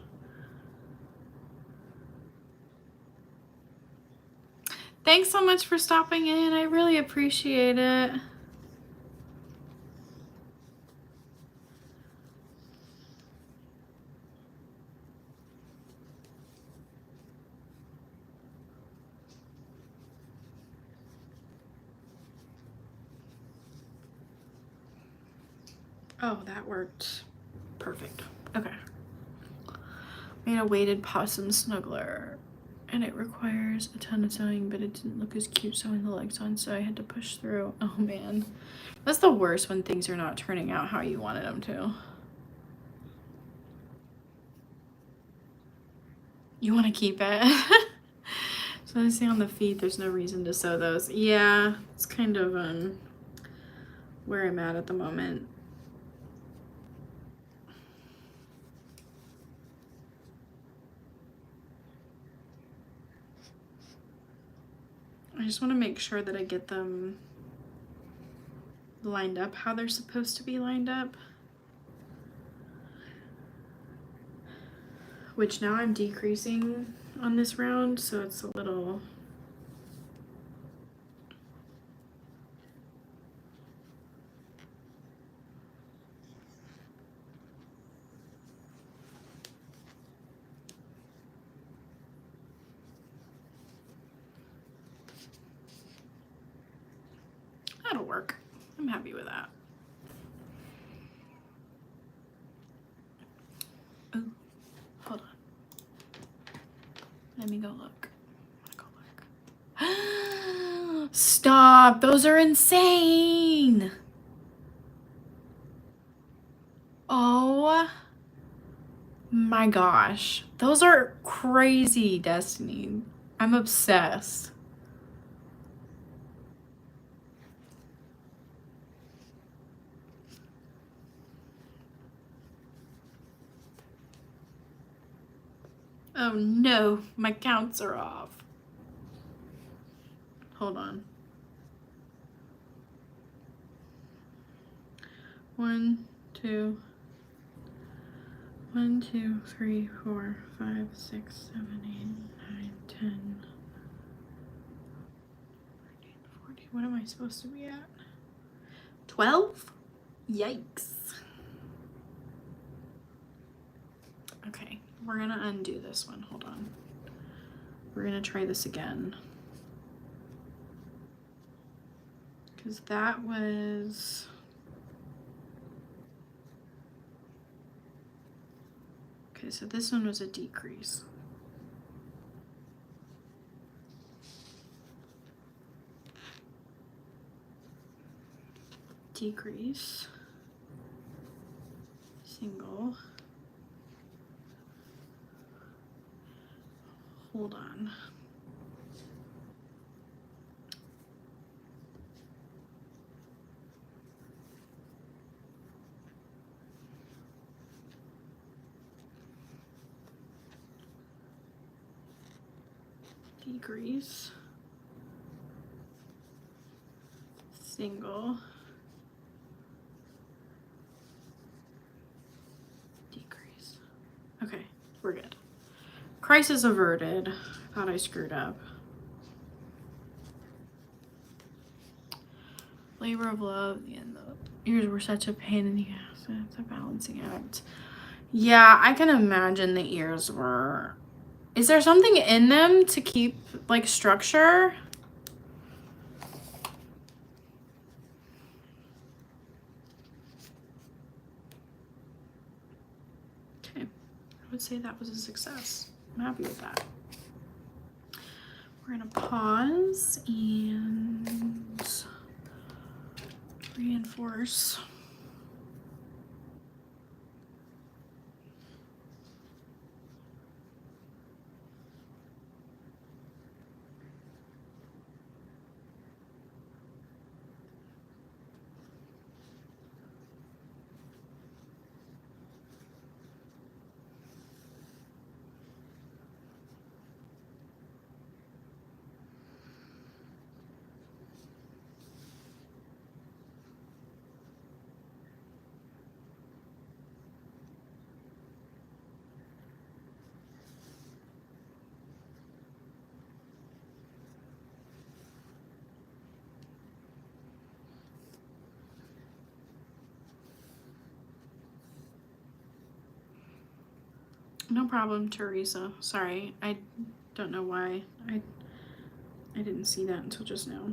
[SPEAKER 1] Thanks so much for stopping in. I really appreciate it. Oh, that worked perfect. Okay. Made a weighted possum snuggler, and it requires a ton of sewing, but it didn't look as cute sewing the legs on, so I had to push through. Oh man, that's the worst when things are not turning out how you wanted them to. You want to keep it? So I say on the feet, there's no reason to sew those. Yeah, it's kind of where I'm at the moment. I just want to make sure that I get them lined up how they're supposed to be lined up. Which now I'm decreasing on this round, so it's a little... That'll work. I'm happy with that. Oh, hold on. Let me go look. Stop! Those are insane! Oh my gosh. Those are crazy, Destiny. I'm obsessed. Oh no, my counts are off. Hold on. 1, 2, 1, 2, 3, 4, 5, 6, 7, 8, 9, 10, 13, 14. What am I supposed to be at? 12? Yikes. Okay, we're gonna undo this one. Hold on. We're gonna try this again. Because that was... Okay, so this one was a decrease. Decrease. Single. Hold on. Decrease. Single. Decrease. Okay, we're good. Crisis averted. Thought I screwed up. Labor of love and the ears were such a pain in the ass. It's a balancing act. Yeah, I can imagine the ears were... Is there something in them to keep like structure? Okay, I would say that was a success. I'm happy with that. We're gonna pause and reinforce. No problem, Teresa. Sorry, I don't know why. I didn't see that until just now.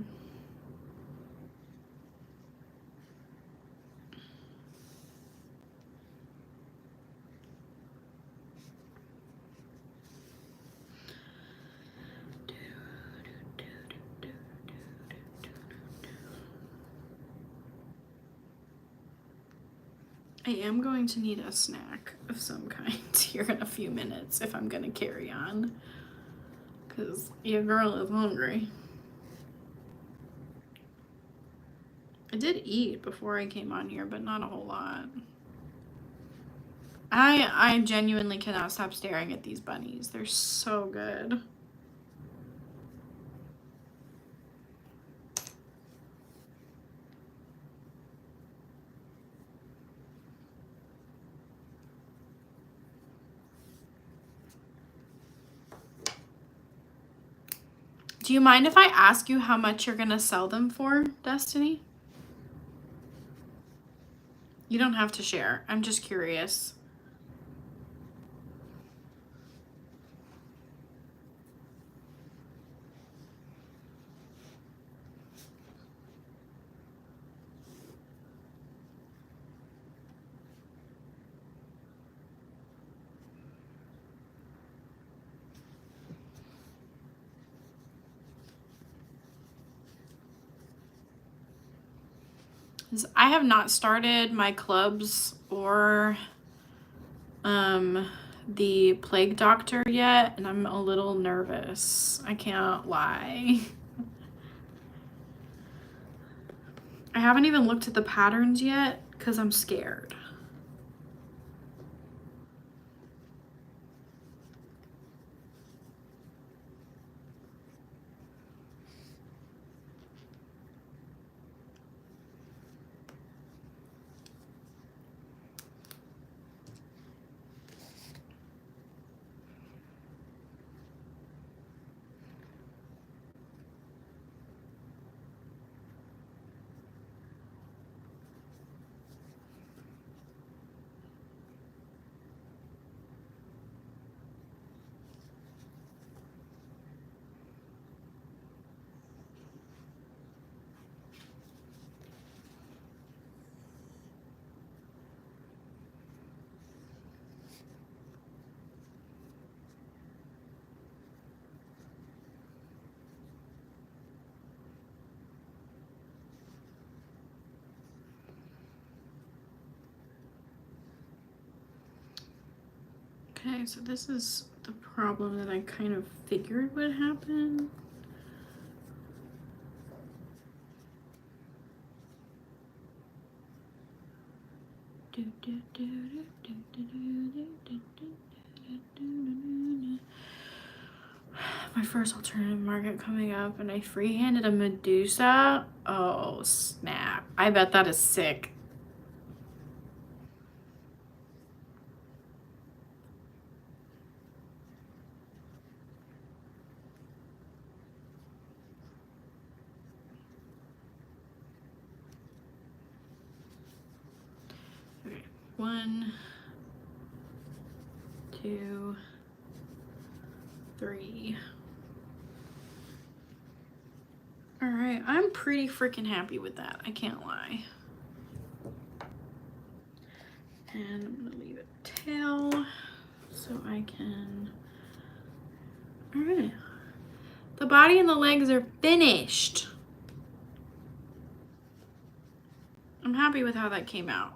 [SPEAKER 1] I am going to need a snack of some kind here in a few minutes if I'm gonna carry on, because your girl is hungry. I did eat before I came on here, but not a whole lot. I genuinely cannot stop staring at these bunnies. They're so good. Do you mind if I ask you how much you're gonna sell them for, Destiny? You don't have to share. I'm just curious. I have not started my clubs or the plague doctor yet, and I'm a little nervous. I can't lie. I haven't even looked at the patterns yet because I'm scared. Okay, so this is the problem that I kind of figured would happen. My first alternative market coming up, and I free-handed a Medusa. Oh, snap. I bet that is sick. Okay, 1, 2, 3. All right, I'm pretty freaking happy with that. I can't lie. And I'm gonna leave a tail so I can. All right, the body and the legs are finished. I'm happy with how that came out.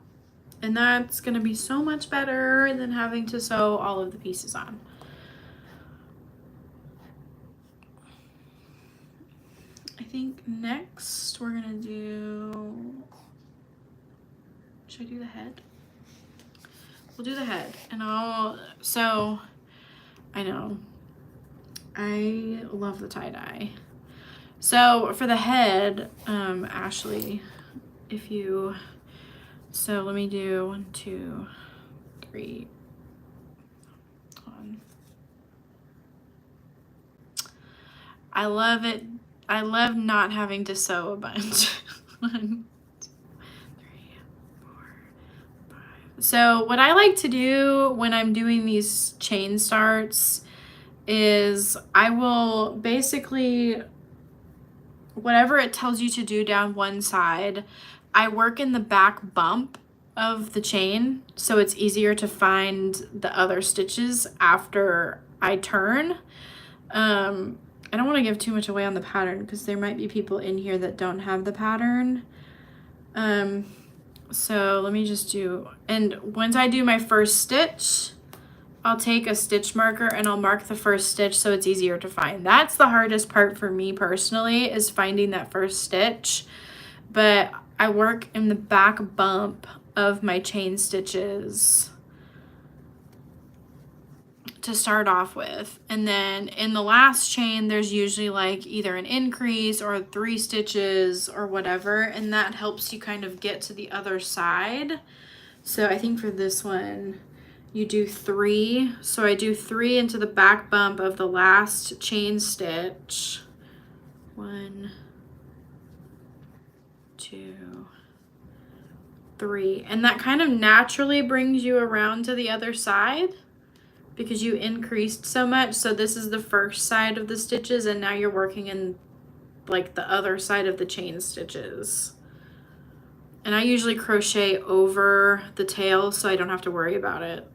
[SPEAKER 1] And that's gonna be so much better than having to sew all of the pieces on. I think next we're gonna do, should I do the head? We'll do the head, and so I know, I love the tie-dye. So for the head, Ashley, so let me do 1, 2, 3. Hold on. I love it. I love not having to sew a bunch. 1, 2, 3, 4, 5. So what I like to do when I'm doing these chain starts is I will basically, whatever it tells you to do down one side, I work in the back bump of the chain so it's easier to find the other stitches after I turn. I don't want to give too much away on the pattern because there might be people in here that don't have the pattern. So let me just do, and once I do my first stitch, I'll take a stitch marker and I'll mark the first stitch so it's easier to find. That's the hardest part for me personally, is finding that first stitch. But I work in the back bump of my chain stitches to start off with, and then in the last chain there's usually like either an increase or 3 stitches or whatever, and that helps you kind of get to the other side. So I think for this one you do 3, so I do 3 into the back bump of the last chain stitch. 1, 2, 3, and that kind of naturally brings you around to the other side because you increased so much. So this is the first side of the stitches, and now you're working in like the other side of the chain stitches. And I usually crochet over the tail so I don't have to worry about it.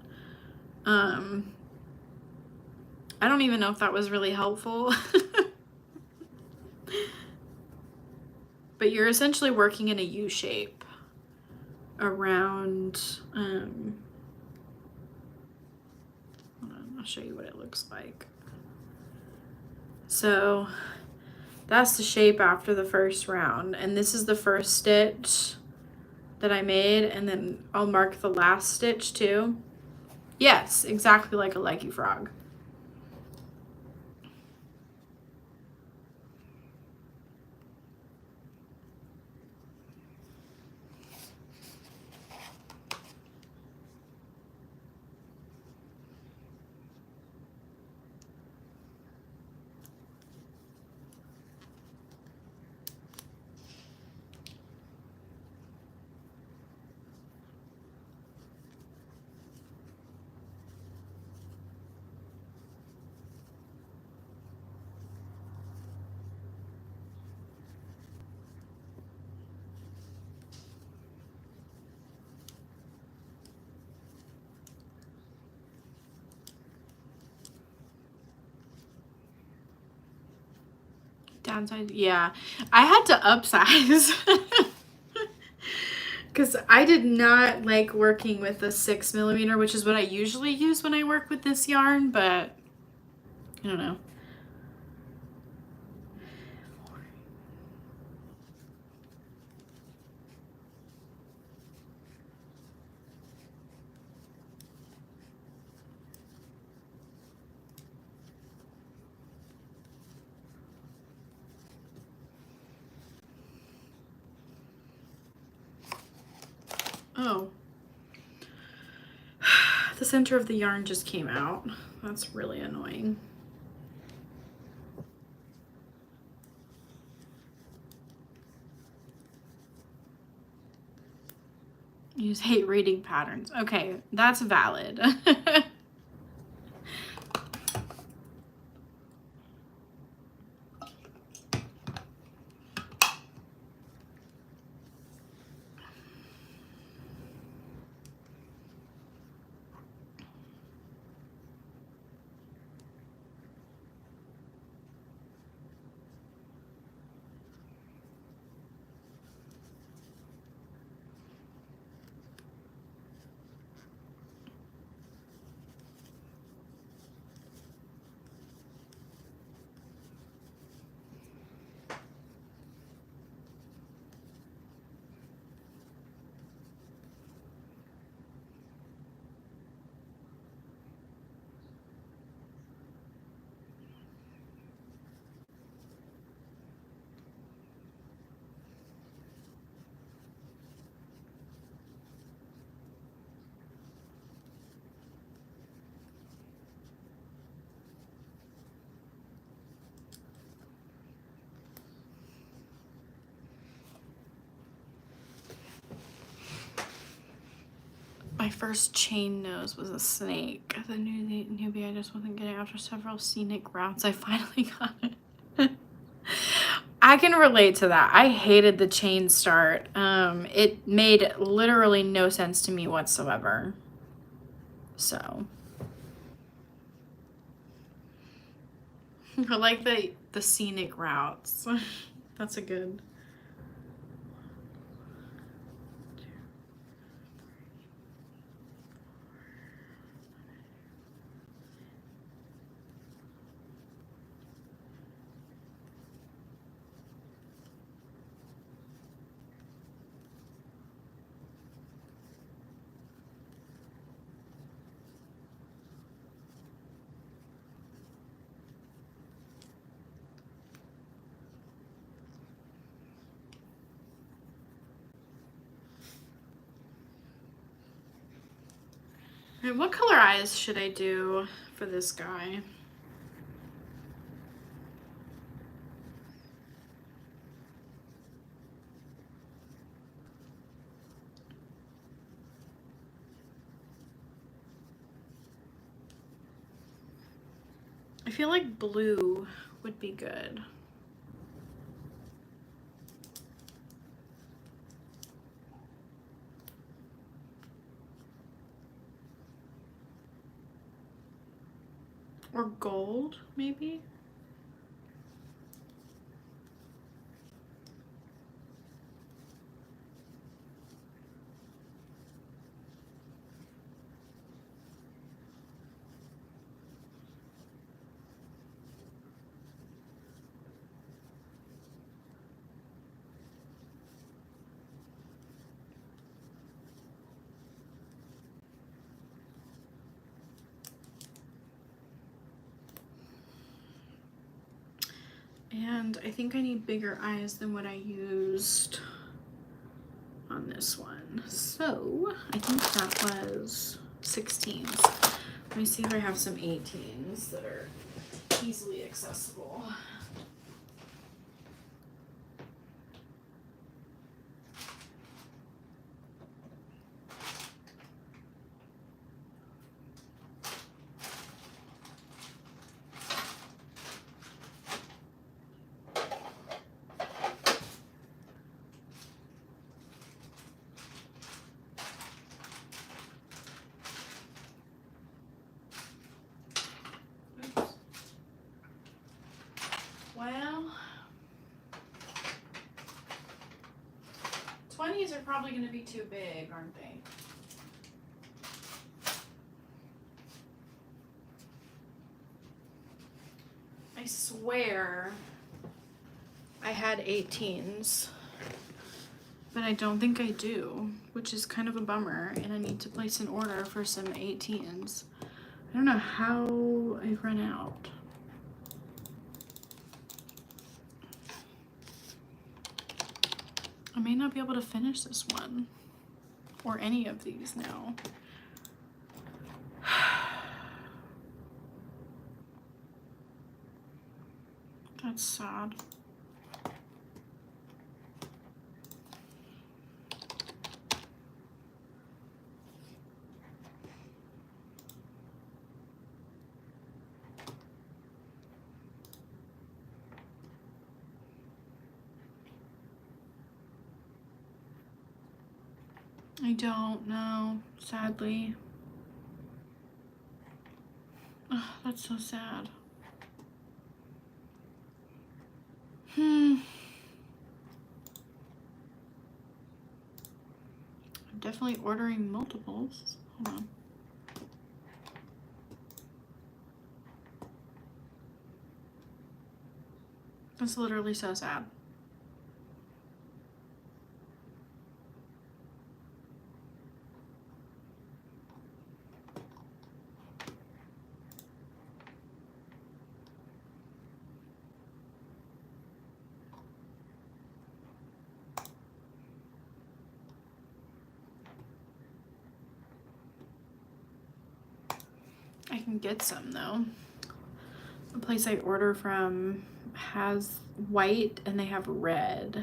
[SPEAKER 1] I don't even know if that was really helpful. But you're essentially working in a U shape around, I'll show you what it looks like. So that's the shape after the first round, and this is the first stitch that I made, and then I'll mark the last stitch too. Yes, exactly like a leggy frog. Downside, yeah. I had to upsize because I did not like working with a 6mm, which is what I usually use when I work with this yarn, but I don't know. Oh. The center of the yarn just came out. That's really annoying. Use hate reading patterns. Okay, that's valid. My first chain nose was a snake. The newbie I just wasn't getting after several scenic routes. I finally got it. I can relate to that. I hated the chain start. It made literally no sense to me whatsoever. So I like the scenic routes. That's a good. All right, what color eyes should I do for this guy? I feel like blue would be good. Or gold, maybe? And I think I need bigger eyes than what I used on this one. So I think that was 16s. Let me see if I have some 18s that are easily accessible. Well, 20s are probably going to be too big, aren't they? I swear I had 18s, but I don't think I do, which is kind of a bummer, and I need to place an order for some 18s. I don't know how I've run out. I may not be able to finish this one or any of these now. That's sad. I don't know, sadly. Oh, that's so sad. I'm definitely ordering multiples. Hold on. That's literally so sad. I can get some though. The place I order from has white and they have red.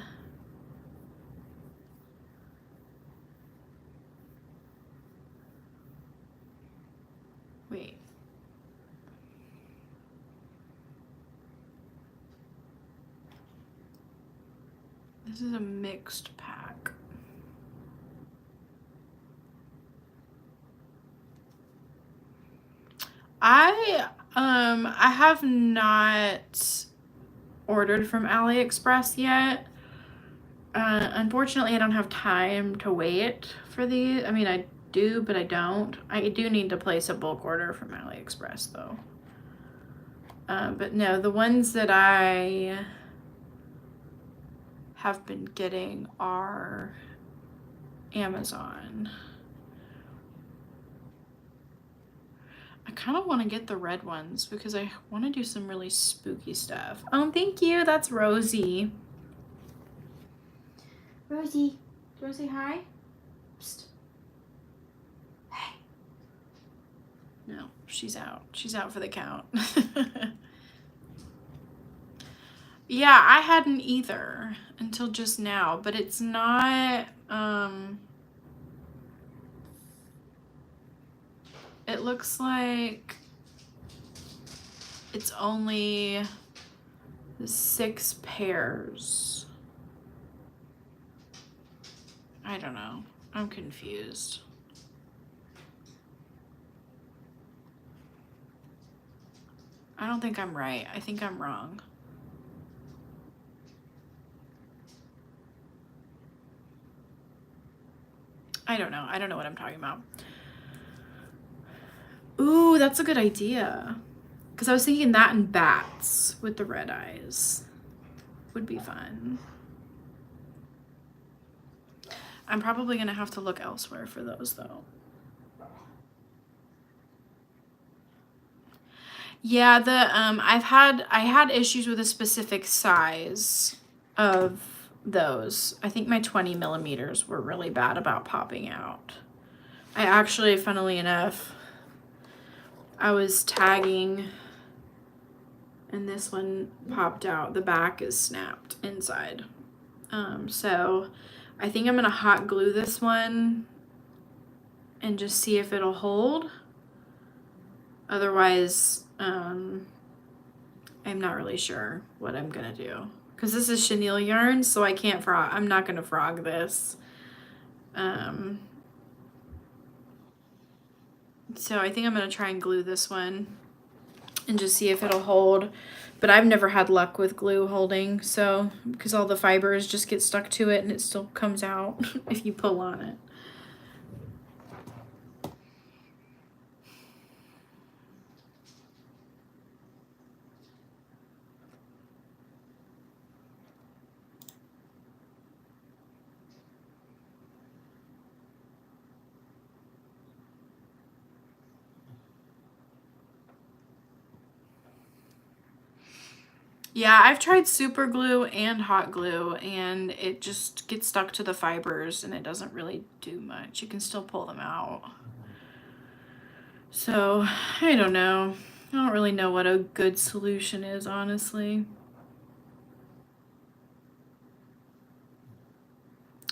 [SPEAKER 1] Wait. This is a mixed pack. I have not ordered from AliExpress yet. Unfortunately, I don't have time to wait for these. I mean, I do, but I don't. I do need to place a bulk order from AliExpress though. But no, the ones that I have been getting are Amazon. I kind of want to get the red ones because I want to do some really spooky stuff. Oh, thank you. That's Rosie. Rosie, do you want to say hi? Psst. Hey. she's out. She's out for the count. Yeah, I hadn't either until just now, but it's not, it looks like it's only 6 pairs. I don't know. I'm confused. I don't think I'm right. I think I'm wrong. I don't know. I don't know what I'm talking about. Ooh, that's a good idea. Because I was thinking that and bats with the red eyes would be fun. I'm probably going to have to look elsewhere for those though. Yeah, I had issues with a specific size of those. I think my 20 millimeters were really bad about popping out. I actually, funnily enough, I was tagging and this one popped out. The back is snapped inside. So I think I'm gonna hot glue this one and just see if it'll hold. Otherwise, I'm not really sure what I'm gonna do. Because this is chenille yarn, so I can't frog. I'm not gonna frog this. So I think I'm gonna try and glue this one and just see if it'll hold. But I've never had luck with glue holding, so because all the fibers just get stuck to it and it still comes out if you pull on it. Yeah, I've tried super glue and hot glue and it just gets stuck to the fibers and it doesn't really do much. You can still pull them out. So, I don't know. I don't really know what a good solution is, honestly.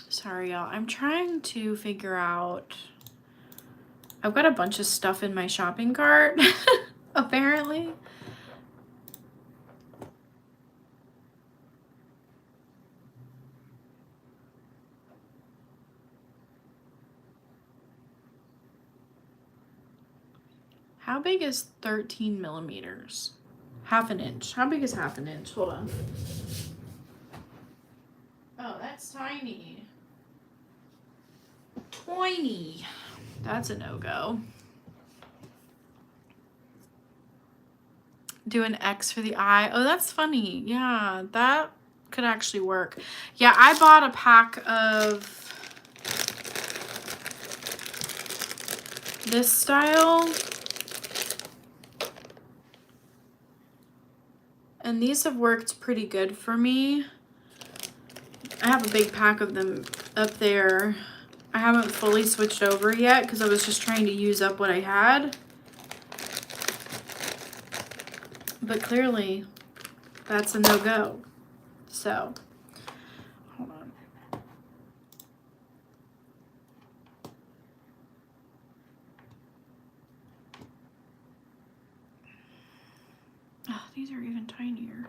[SPEAKER 1] Sorry, y'all. I'm trying to figure out... I've got a bunch of stuff in my shopping cart, apparently. How big is 13 millimeters? Half an inch. How big is half an inch? Hold on. Oh, that's tiny. Tiny. That's a no-go. Do an X for the eye. Oh, that's funny. Yeah, that could actually work. Yeah, I bought a pack of this style. And these have worked pretty good for me. I have a big pack of them up there. I haven't fully switched over yet because I was just trying to use up what I had. But clearly, that's a no-go. So, hold on. Oh, these are even tinier.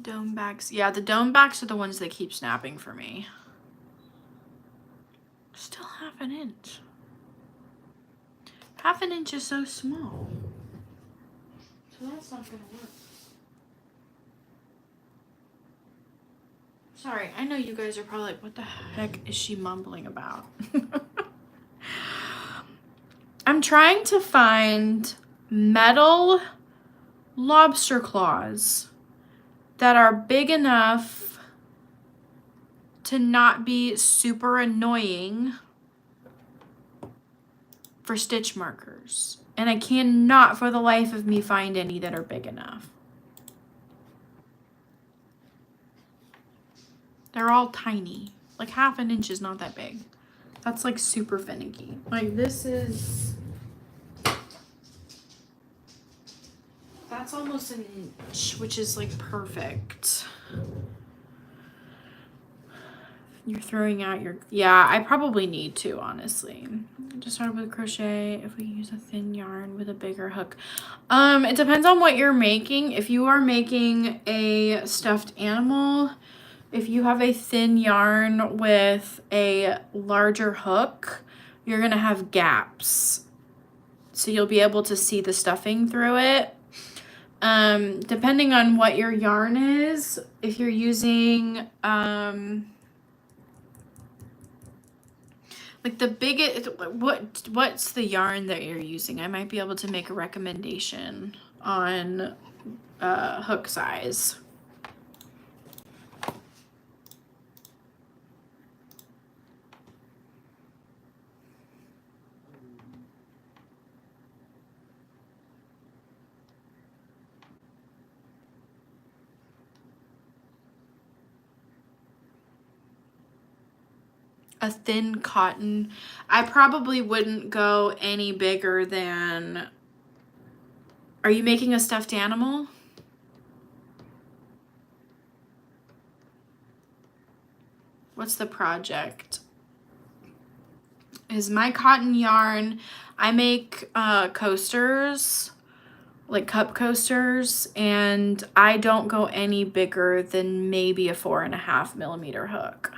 [SPEAKER 1] Dome backs. Yeah, the dome backs are the ones that keep snapping for me. Still half an inch. Half an inch is so small. So that's not gonna work. Sorry, I know you guys are probably like, what the heck is she mumbling about? I'm trying to find metal lobster claws that are big enough to not be super annoying for stitch markers. And I cannot for the life of me find any that are big enough. They're all tiny. Like 1/2 inch is not that big. That's like super finicky. Like this is, that's almost an inch, which is like perfect. You're throwing out your, yeah, I probably need to, honestly. Just start with crochet if we use a thin yarn with a bigger hook. It depends on what you're making. If you are making a stuffed animal, if you have a thin yarn with a larger hook, you're gonna have gaps. So you'll be able to see the stuffing through it. Depending on what your yarn is, if you're using, like the biggest, what's the yarn that you're using? I might be able to make a recommendation on hook size. A thin cotton, I probably wouldn't go any bigger than, are you making a stuffed animal? What's the project? Is my cotton yarn, I make coasters, like cup coasters, and I don't go any bigger than maybe a 4.5 millimeter hook.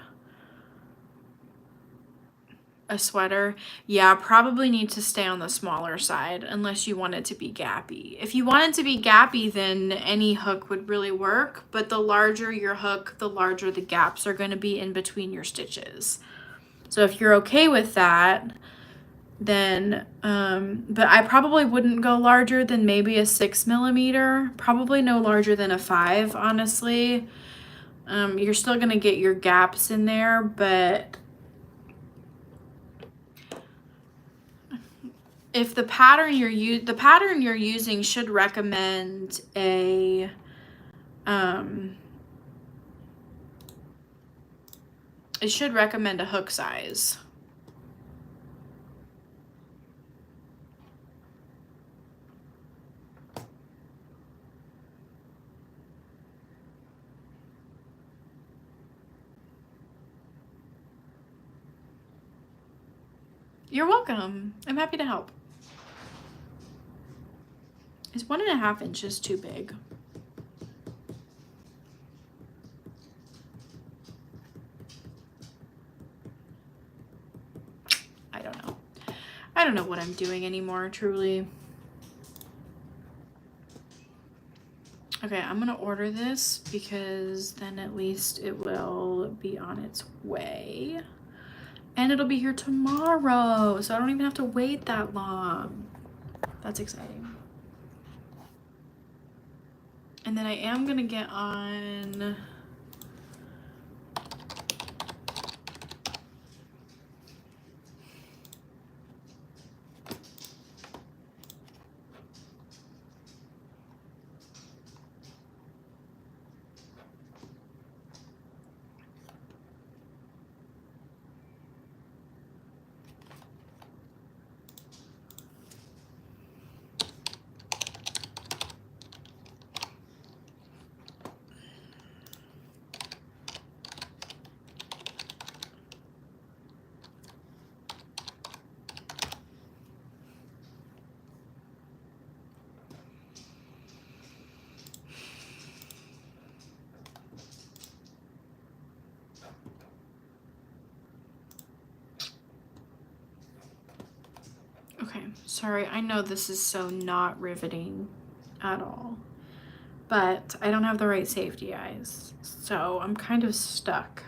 [SPEAKER 1] A sweater, yeah, probably need to stay on the smaller side unless you want it to be gappy. If you want it to be gappy, then any hook would really work, but the larger your hook, the larger the gaps are going to be in between your stitches. So if you're okay with that, then but I probably wouldn't go larger than maybe a 6 millimeter, probably no larger than a 5, honestly. You're still going to get your gaps in there, but if the pattern you're using should recommend a it should recommend a hook size. You're welcome. I'm happy to help. Is 1.5 inches too big? I don't know. I don't know what I'm doing anymore, truly. Okay, I'm gonna order this because then at least it will be on its way. And it'll be here tomorrow, so I don't even have to wait that long. That's exciting. And then I am gonna get on okay, sorry, I know this is so not riveting at all, but I don't have the right safety eyes, so I'm kind of stuck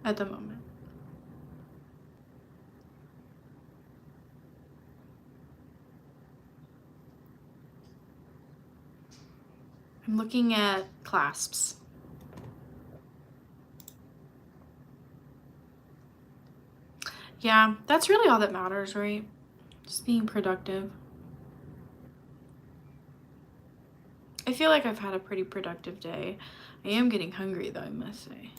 [SPEAKER 1] at the moment. I'm looking at clasps. Yeah, that's really all that matters, right? Just being productive. I feel like I've had a pretty productive day. I am getting hungry though, I must say.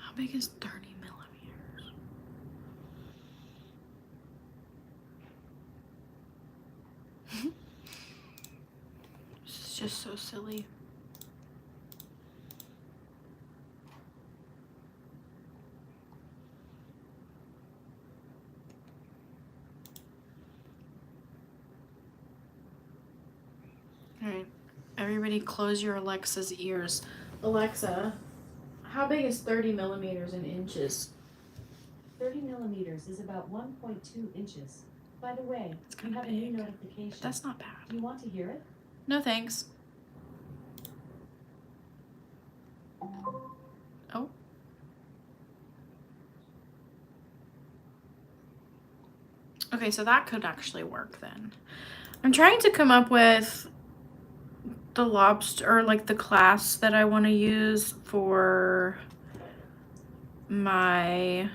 [SPEAKER 1] How big is 30 millimeters? This is just so silly. Alright, everybody close your Alexa's ears. Alexa, how big is 30 millimeters in inches?
[SPEAKER 2] 30 millimeters is about 1.2 inches. By the way, you have a new notification.
[SPEAKER 1] But that's not bad.
[SPEAKER 2] Do you want to hear it?
[SPEAKER 1] No thanks. Oh. Okay, so that could actually work then. I'm trying to come up with the lobster, or like the class that I want to use for my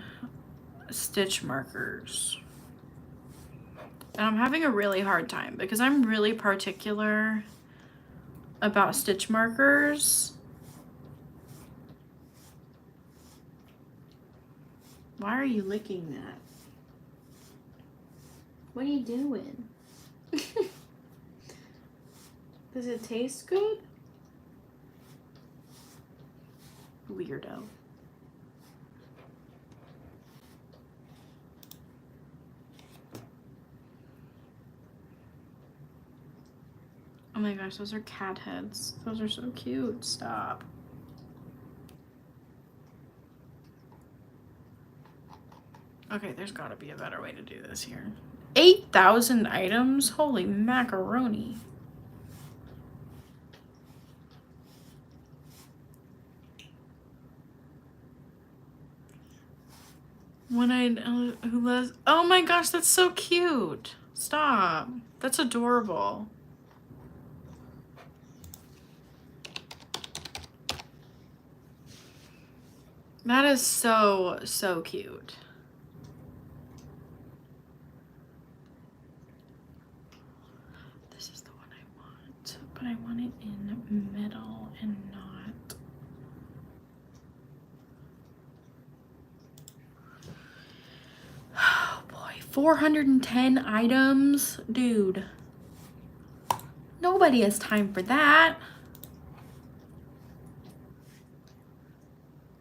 [SPEAKER 1] stitch markers. And I'm having a really hard time because I'm really particular about stitch markers. Why are you licking that? What are you doing? Does it taste good? Weirdo. Oh my gosh, those are cat heads. Those are so cute. Stop. Okay, there's gotta be a better way to do this here. 8,000 items? Holy macaroni. One-eyed, who loves, oh my gosh, that's so cute. Stop. That's adorable. That is so, so cute. This is the one I want, but I want it in metal and not. Oh boy, 410 items? Dude. Nobody has time for that.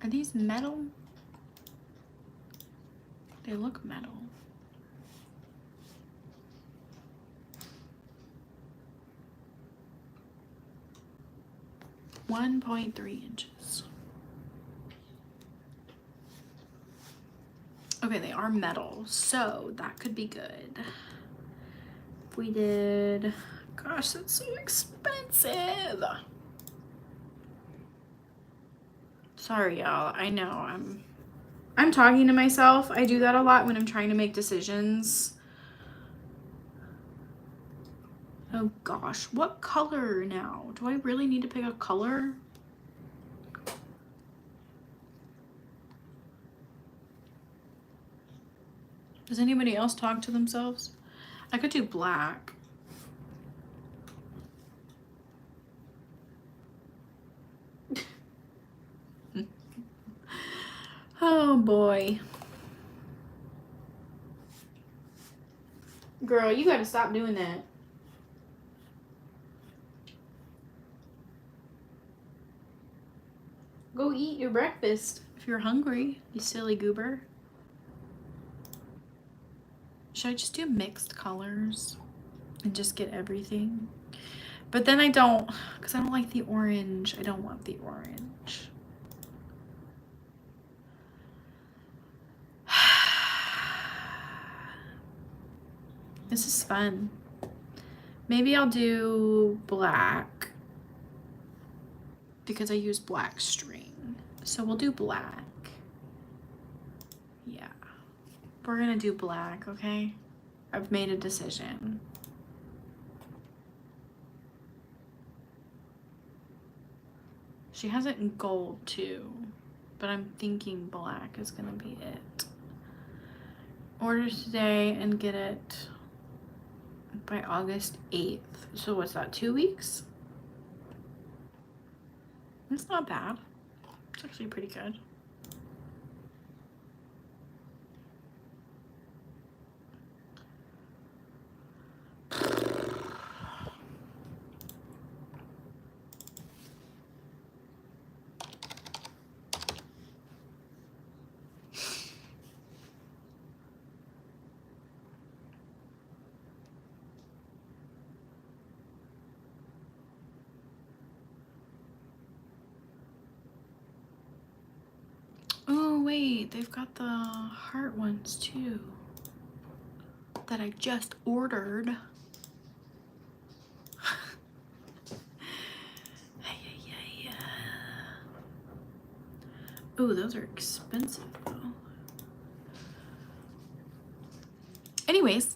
[SPEAKER 1] Are these metal? They look metal. .3 inches. Okay, they are metal, so that could be good. If we did, gosh, that's so expensive. Sorry, y'all. I know I'm talking to myself. I do that a lot when I'm trying to make decisions. Oh gosh, what color now? Do I really need to pick a color? Does anybody else talk to themselves? I could do black. Oh boy. Girl, you gotta stop doing that. Go eat your breakfast if you're hungry, you silly goober. Should I just do mixed colors and just get everything? But then I don't, because I don't like the orange. I don't want the orange. This is fun. Maybe I'll do black because I use black string. So we'll do black. Yeah. We're gonna do black, okay? I've made a decision. She has it in gold too, but I'm thinking black is gonna be it. Order today and get it by August 8th. So what's that, 2 weeks? It's not bad. It's actually pretty good. Oh wait, they've got the heart ones too that I just ordered. Ooh, those are expensive though. Anyways,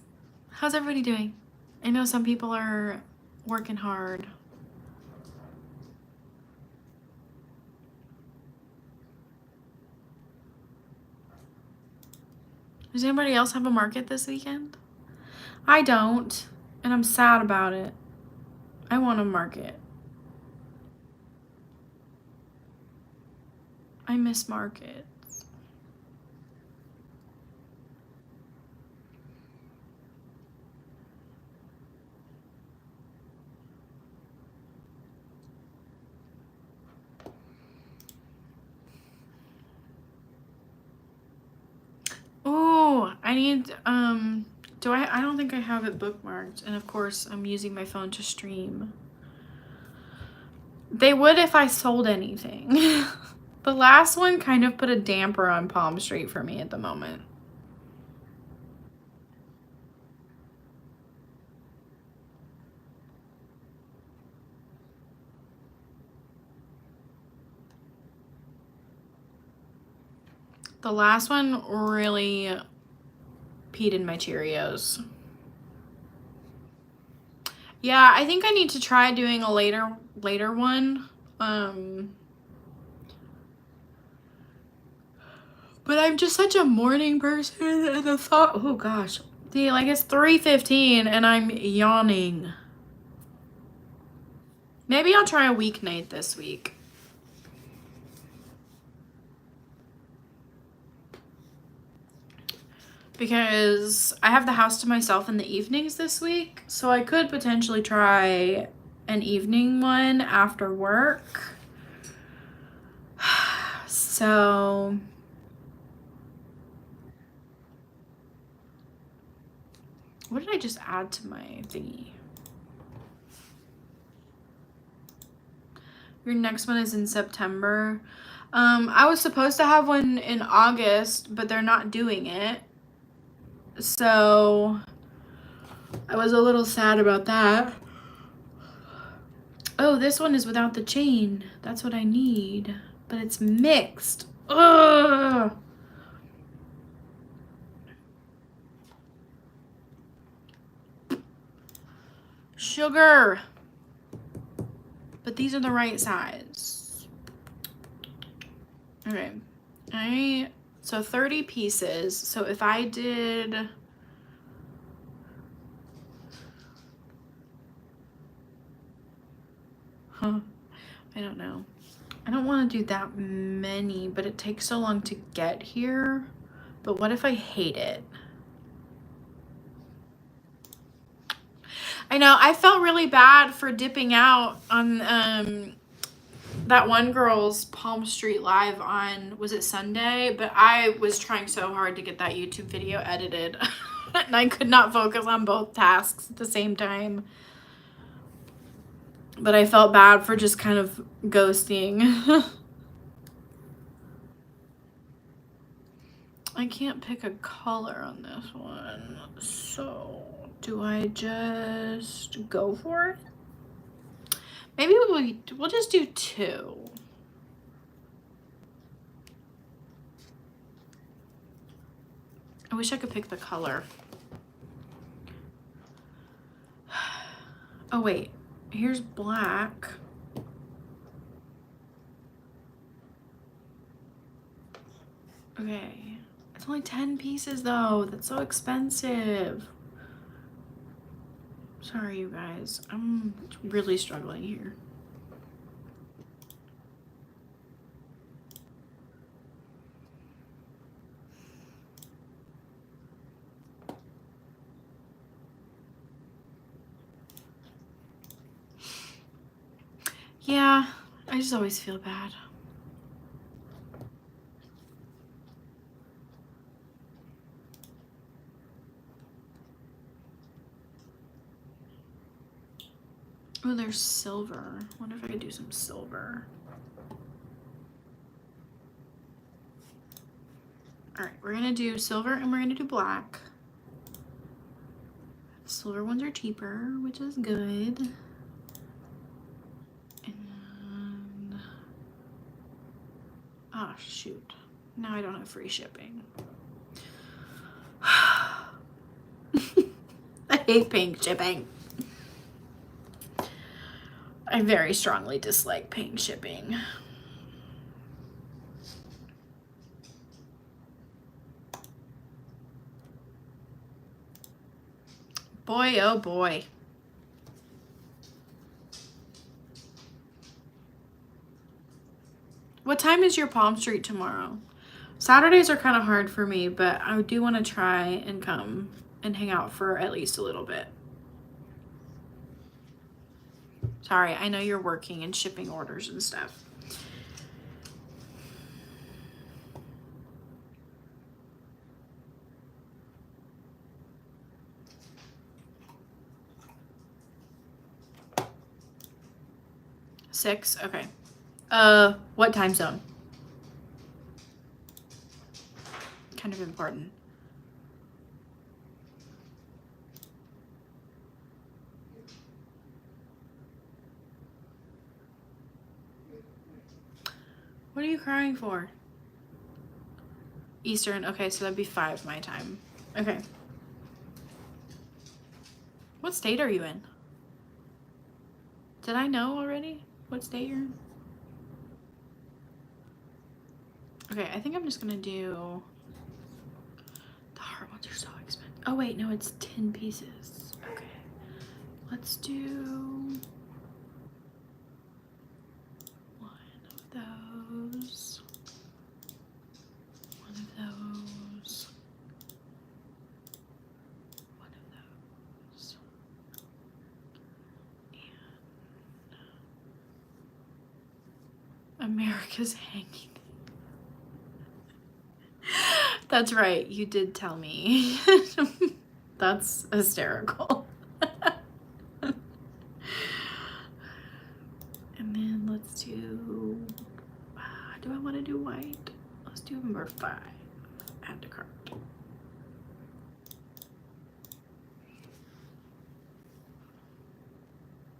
[SPEAKER 1] how's everybody doing? I know some people are working hard. Does anybody else have a market this weekend? I don't, and I'm sad about it. I want a market. I miss markets. Oh, I need, I don't think I have it bookmarked. And of course, I'm using my phone to stream. They would if I sold anything. The last one kind of put a damper on Palm Street for me at the moment. The last one really peed in my Cheerios. Yeah, I think I need to try doing a later one. But I'm just such a morning person, and the thought, oh gosh, see, like it's 3:15 and I'm yawning. Maybe I'll try a weeknight this week. Because I have the house to myself in the evenings this week, so I could potentially try an evening one after work. So what did I just add to my thingy? Your next one is in September. I was supposed to have one in August, but they're not doing it. So I was a little sad about that. Oh, this one is without the chain. That's what I need. But it's mixed. Ugh. Sugar. But these are the right size. Okay. So 30 pieces. So if I did... I don't know. I don't want to do that many, but it takes so long to get here. But what if I hate it? I know, I felt really bad for dipping out on that one girl's Palm Street live on, was it Sunday? But I was trying so hard to get that YouTube video edited. and I could not focus on both tasks at the same time. But I felt bad for just kind of ghosting. I can't pick a color on this one, so do I just go for it? Maybe we'll just do 2. I wish I could pick the color. Oh wait, here's black. Okay, it's only 10 pieces though. That's so expensive. Sorry, you guys. I'm really struggling here. Yeah, I just always feel bad. Oh, there's silver. Wonder if I could do some silver. All right, we're gonna do silver and we're gonna do black. Silver ones are cheaper, which is good. And oh shoot, now I don't have free shipping. I hate paying shipping. I very strongly dislike paying shipping. Boy, oh boy. What time is your Palm Street tomorrow? Saturdays are kind of hard for me, but I do want to try and come and hang out for at least a little bit. Sorry, I know you're working and shipping orders and stuff. Six? Okay. What time zone? Kind of important. What are you crying for? Eastern. Okay, so that'd be 5 my time. Okay. What state are you in? Did I know already what state you're in? Okay, I think I'm just gonna do... The hard ones are so expensive. Oh wait, no, it's 10 pieces. Okay. Let's do... one of those. One of those. One of those. And America's hanging. That's right, you did tell me. That's hysterical. And then let's do I want to do white? Let's do number 5. Add to cart.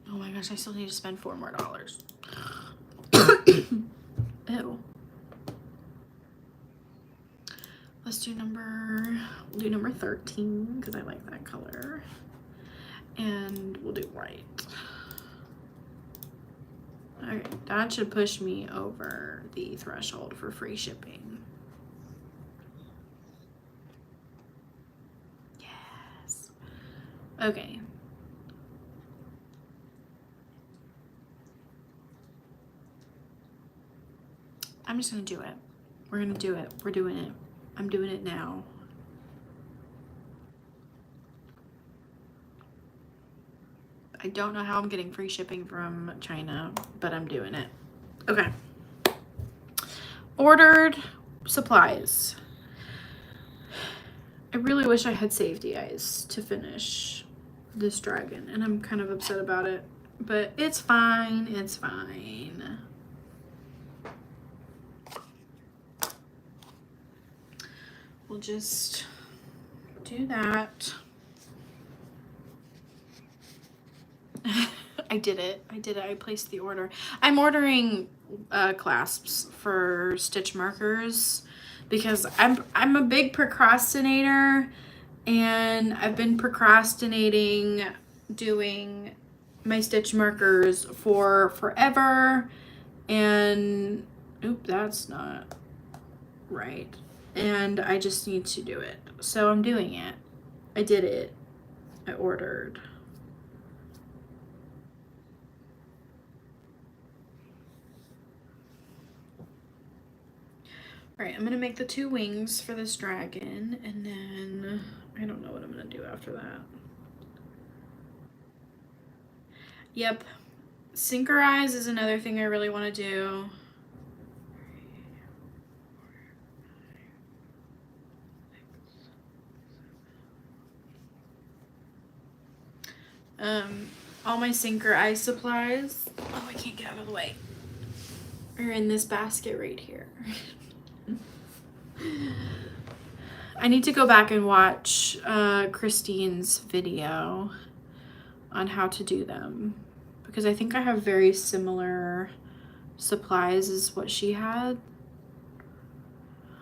[SPEAKER 1] Oh my gosh, I still need to spend $4 more. Ew. Let's do number 13 because I like that color. And we'll do white. Okay, that should push me over the threshold for free shipping. Yes. Okay. I'm just gonna do it. We're gonna do it. We're doing it. I'm doing it now. I don't know how I'm getting free shipping from China, but I'm doing it. Okay. Ordered supplies. I really wish I had safety eyes to finish this dragon, and I'm kind of upset about it, but it's fine, it's fine. We'll just do that. I did it. I placed the order. I'm ordering clasps for stitch markers because I'm a big procrastinator, and I've been procrastinating doing my stitch markers for forever, and that's not right. And I just need to do it. So I'm doing it. I did it. I ordered. All right, I'm gonna make the 2 wings for this dragon, and then I don't know what I'm gonna do after that. Yep, synchronize is another thing I really want to do. All my synchronize supplies, oh, I can't get out of the way, are in this basket right here. I need to go back and watch Christine's video on how to do them, because I think I have very similar supplies as what she had.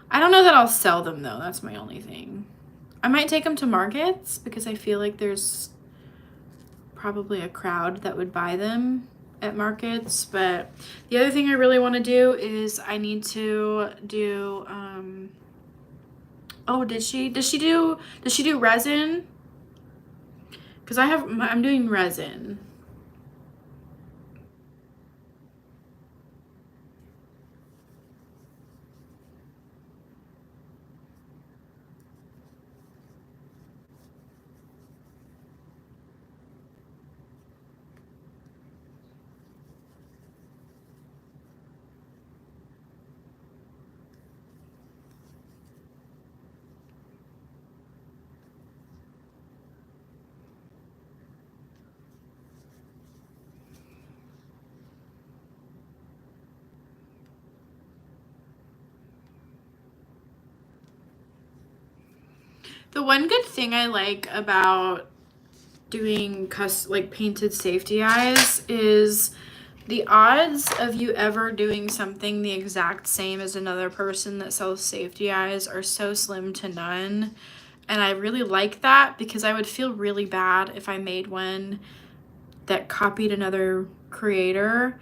[SPEAKER 1] I don't know that I'll sell them though, that's my only thing. I might take them to markets because I feel like there's probably a crowd that would buy them at markets. But the other thing I really want to do is I need to do oh, does she do resin? Because I'm doing resin. The one good thing I like about doing like painted safety eyes is the odds of you ever doing something the exact same as another person that sells safety eyes are so slim to none. And I really like that because I would feel really bad if I made one that copied another creator.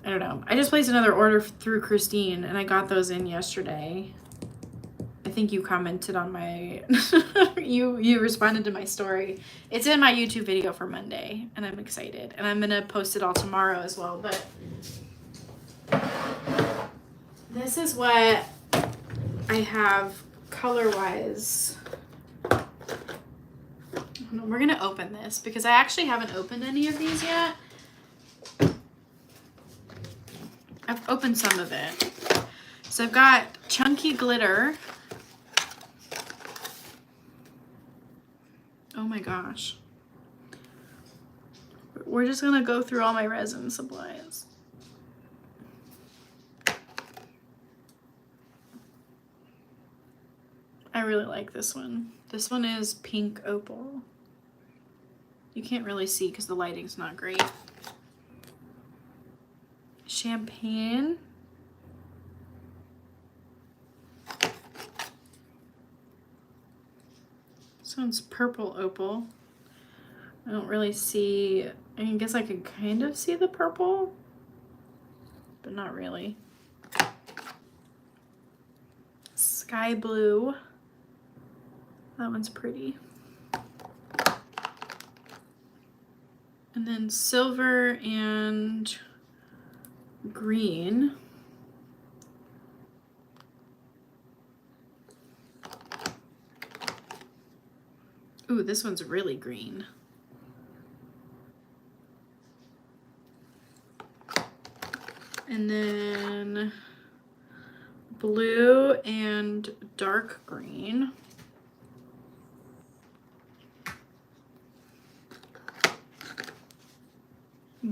[SPEAKER 1] I don't know. I just placed another order through Christine and I got those in yesterday. I think you commented on my, you responded to my story. It's in my YouTube video for Monday and I'm excited. And I'm gonna post it all tomorrow as well, but this is what I have color-wise. We're gonna open this because I actually haven't opened any of these yet. I've opened some of it. So I've got chunky glitter. Oh my gosh. We're just gonna go through all my resin supplies. I really like this one. This one is pink opal. You can't really see because the lighting's not great. Champagne. This one's purple opal. I don't really see, I guess I can kind of see the purple, but not really. Sky blue. That one's pretty. And then silver and green. Ooh, this one's really green. And then blue and dark green.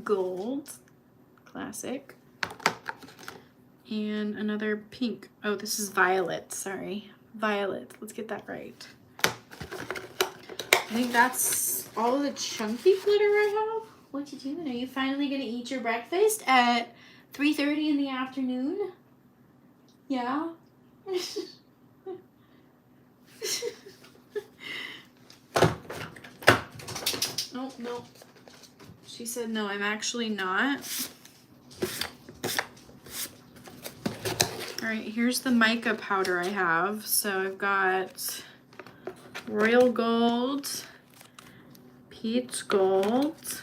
[SPEAKER 1] gold, classic, and another pink. Oh, this is violet, sorry. Violet, let's get that right. I think that's all the chunky glitter I have. What you doing? Are you finally gonna eat your breakfast at 3:30 in the afternoon? Yeah? Oh, no. She said no, I'm actually not. Alright, here's the mica powder I have. So I've got royal gold, peach gold,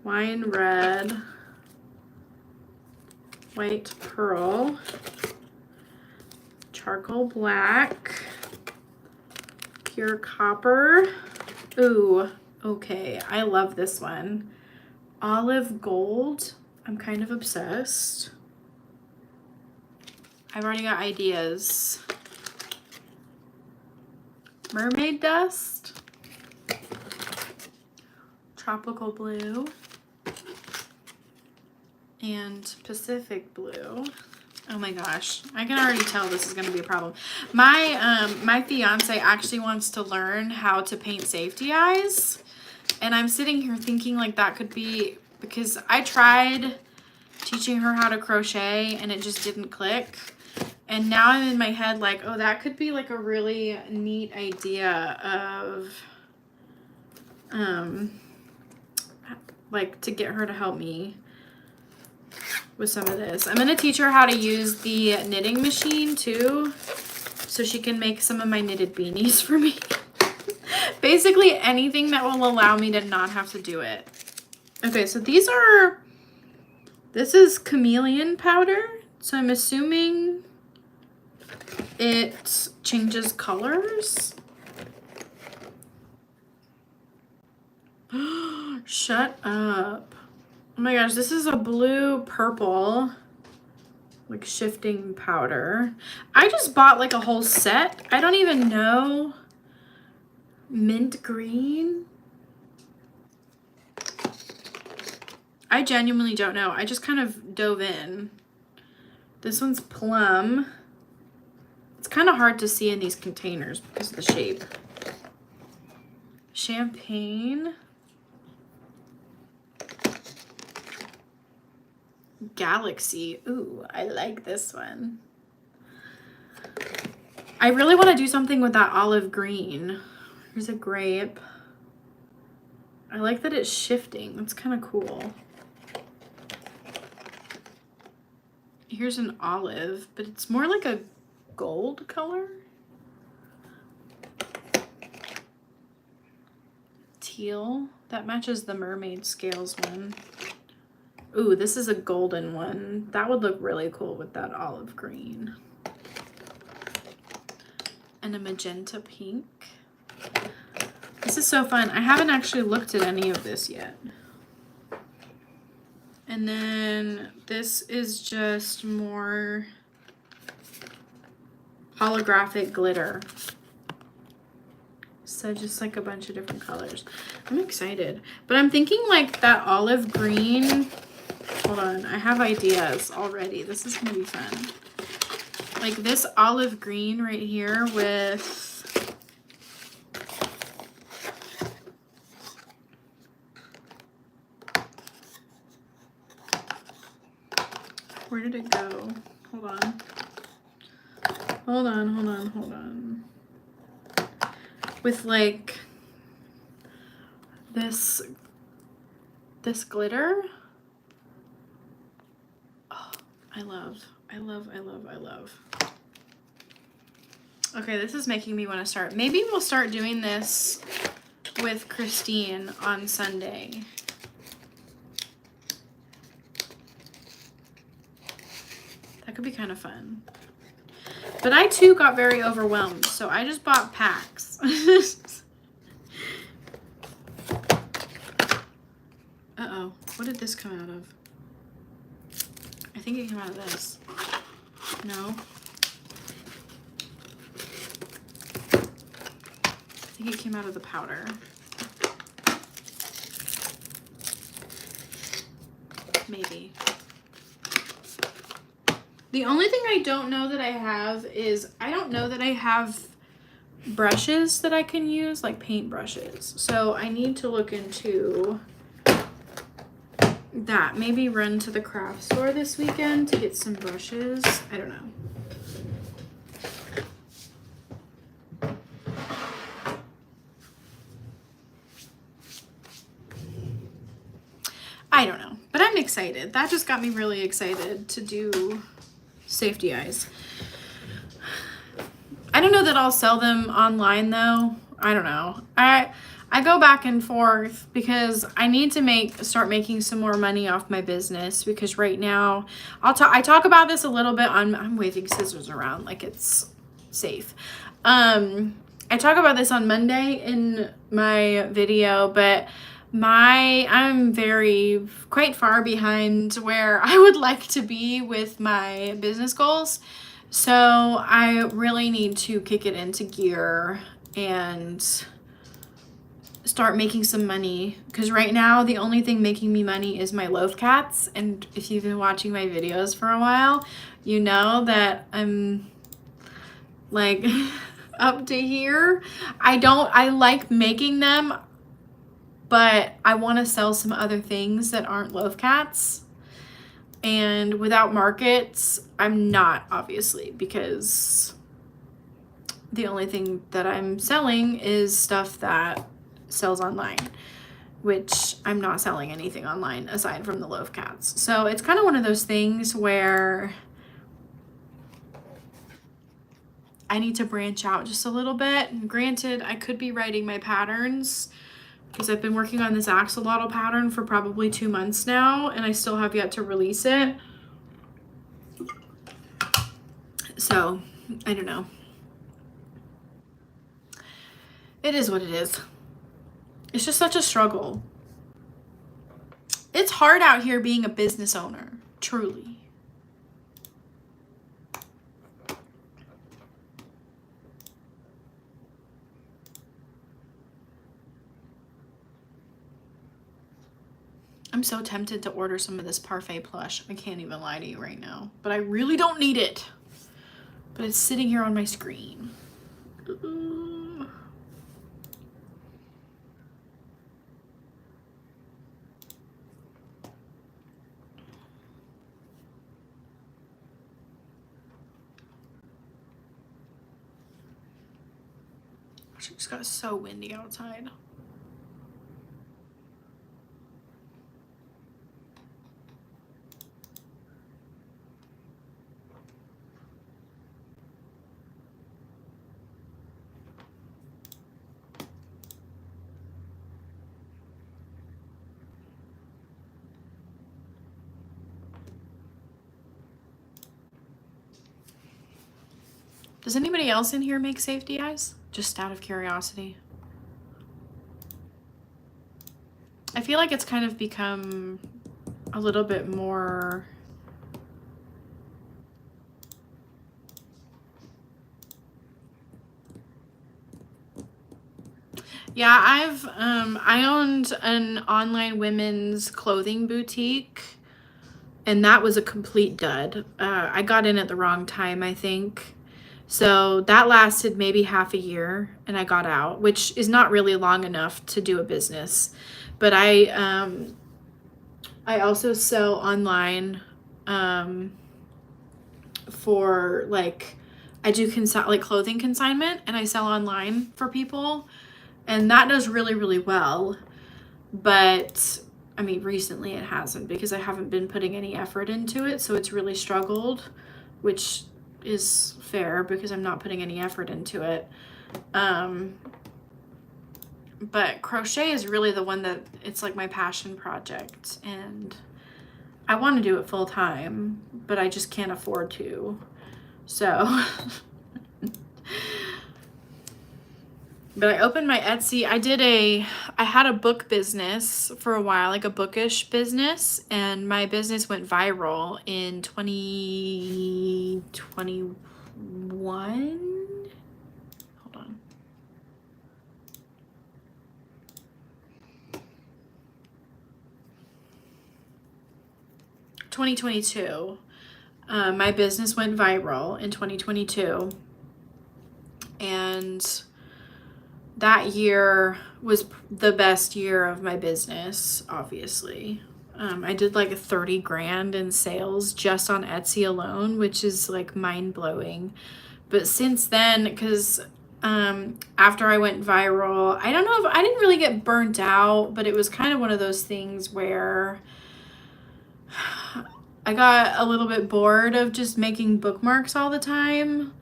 [SPEAKER 1] wine red, white pearl, charcoal black, pure copper. Ooh, okay, I love this one. Olive gold, I'm kind of obsessed. I've already got ideas. Mermaid dust, tropical blue, and Pacific blue. Oh my gosh, I can already tell this is gonna be a problem. My fiance actually wants to learn how to paint safety eyes, and I'm sitting here thinking like that could be, because I tried teaching her how to crochet and it just didn't click. And now I'm in my head like, oh, that could be like a really neat idea of like to get her to help me with some of this. I'm gonna teach her how to use the knitting machine too, so she can make some of my knitted beanies for me. Basically anything that will allow me to not have to do it. Okay, so this is chameleon powder, so I'm assuming it changes colors. Shut up. Oh my gosh, this is a blue purple, like shifting powder. I just bought like a whole set. I don't even know. Mint green. I genuinely don't know. I just kind of dove in. This one's plum. It's kind of hard to see in these containers because of the shape. Champagne. Galaxy. Ooh, I like this one. I really want to do something with that olive green. Here's a grape. I like that it's shifting. That's kind of cool. Here's an olive, but it's more like a gold color. Teal. That matches the mermaid scales one. Ooh, this is a golden one. That would look really cool with that olive green. And a magenta pink. This is so fun. I haven't actually looked at any of this yet. And then this is just more holographic glitter. So just like a bunch of different colors. I'm excited. But I'm thinking like that olive green. Hold on, I have ideas already. This is gonna be fun. Like this olive green right here with where did it go? Hold on. Hold on, hold on, hold on. With like this glitter. Oh, I love. Okay, this is making me want to start. Maybe we'll start doing this with Christine on Sunday. That could be kind of fun. But I too got very overwhelmed, so I just bought packs. Uh-oh, what did this come out of? I think it came out of this. No. I think it came out of the powder. maybe. The only thing I don't know that I have is, I don't know that I have brushes that I can use, like paint brushes. So I need to look into that. Maybe run to the craft store this weekend to get some brushes. I don't know. I don't know, but I'm excited. That just got me really excited to do safety eyes. I don't know that I'll sell them online though. I don't know. I go back and forth because I need to start making some more money off my business, because right now I talk about this a little bit on, I'm waving scissors around like it's safe. I talk about this on Monday in my video, but I'm quite far behind where I would like to be with my business goals. So I really need to kick it into gear and start making some money, because right now the only thing making me money is my loaf cats. And if you've been watching my videos for a while, you know that I'm like up to here. I like making them, but I want to sell some other things that aren't loaf cats. And without markets, I'm not, obviously, because the only thing that I'm selling is stuff that sells online, which I'm not selling anything online aside from the loaf cats. So it's kind of one of those things where I need to branch out just a little bit. And granted, I could be writing my patterns, because I've been working on this axolotl pattern for probably 2 months now, and I still have yet to release it. So, I don't know. It is what it is. It's just such a struggle. It's hard out here being a business owner, truly. I'm so tempted to order some of this parfait plush. I can't even lie to you right now, but I really don't need it. But it's sitting here on my screen. It just got so windy outside. Does anybody else in here make safety eyes? Just out of curiosity. I feel like it's kind of become a little bit more I owned an online women's clothing boutique, and that was a complete dud. I got in at the wrong time, I think. So that lasted maybe half a year, and I got out, which is not really long enough to do a business. But I also sell online for like, I do like clothing consignment, and I sell online for people, and that does really, really well. But I mean, recently it hasn't, because I haven't been putting any effort into it, so it's really struggled, which is fair because I'm not putting any effort into it. But crochet is really the one that it's like my passion project, and I want to do it full time, but I just can't afford to. So but I opened my Etsy. I had a book business for a while, like a bookish business, and my business went viral in 2021. Hold on. 2022. My business went viral in 2022, and that year was the best year of my business, obviously. I did like 30 grand in sales just on Etsy alone, which is like mind blowing. But since then, because after I went viral, I don't know if I didn't really get burnt out, but it was kind of one of those things where I got a little bit bored of just making bookmarks all the time.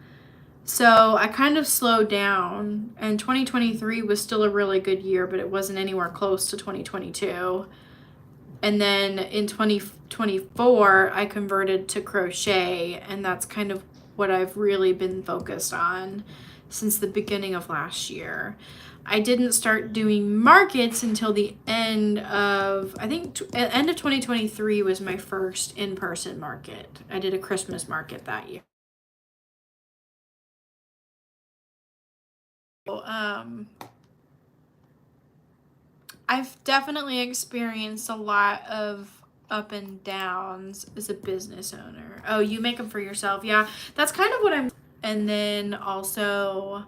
[SPEAKER 1] So I kind of slowed down, and 2023 was still a really good year, but it wasn't anywhere close to 2022. And then in 2024, I converted to crochet, and that's kind of what I've really been focused on since the beginning of last year. I didn't start doing markets until the end of, I think, end of 2023 was my first in-person market. I did a Christmas market that year. I've definitely experienced a lot of up and downs as a business owner. Oh, you make them for yourself. Yeah, that's kind of what I'm. And then also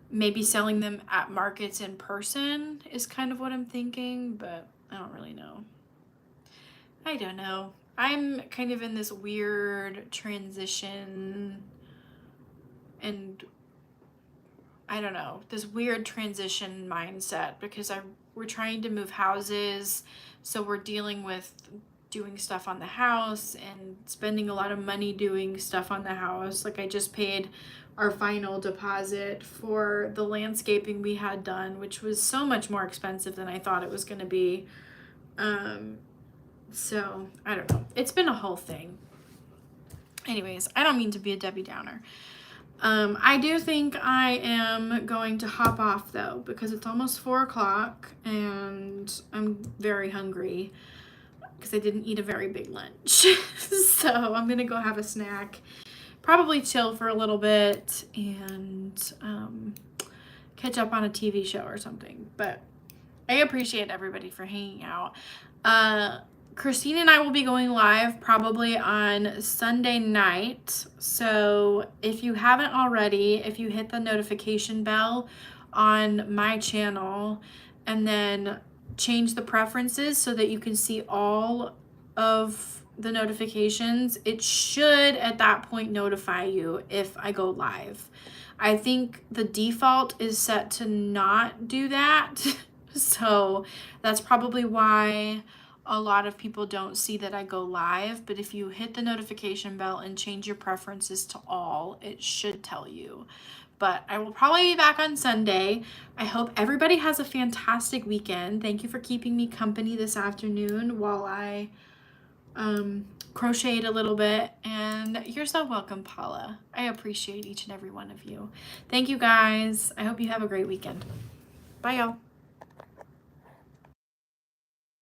[SPEAKER 1] maybe selling them at markets in person is kind of what I'm thinking, but I don't really know. I don't know. I'm kind of in this weird transition, and I don't know, this weird transition mindset because we're trying to move houses, so we're dealing with doing stuff on the house and spending a lot of money doing stuff on the house. Like I just paid our final deposit for the landscaping we had done, which was so much more expensive than I thought it was going to be. So I don't know. It's been a whole thing. Anyways, I don't mean to be a Debbie Downer. I do think I am going to hop off though, because it's almost 4 o'clock and I'm very hungry because I didn't eat a very big lunch. So I'm going to go have a snack, probably chill for a little bit, and catch up on a TV show or something. But I appreciate everybody for hanging out. Christine and I will be going live probably on Sunday night. So if you haven't already, if you hit the notification bell on my channel and then change the preferences so that you can see all of the notifications, it should at that point notify you if I go live. I think the default is set to not do that. So that's probably why a lot of people don't see that I go live, but if you hit the notification bell and change your preferences to all, it should tell you. But I will probably be back on Sunday. I hope everybody has a fantastic weekend. Thank you for keeping me company this afternoon while I crocheted a little bit. And you're so welcome, Paula. I appreciate each and every one of you. Thank you, guys. I hope you have a great weekend. Bye, y'all.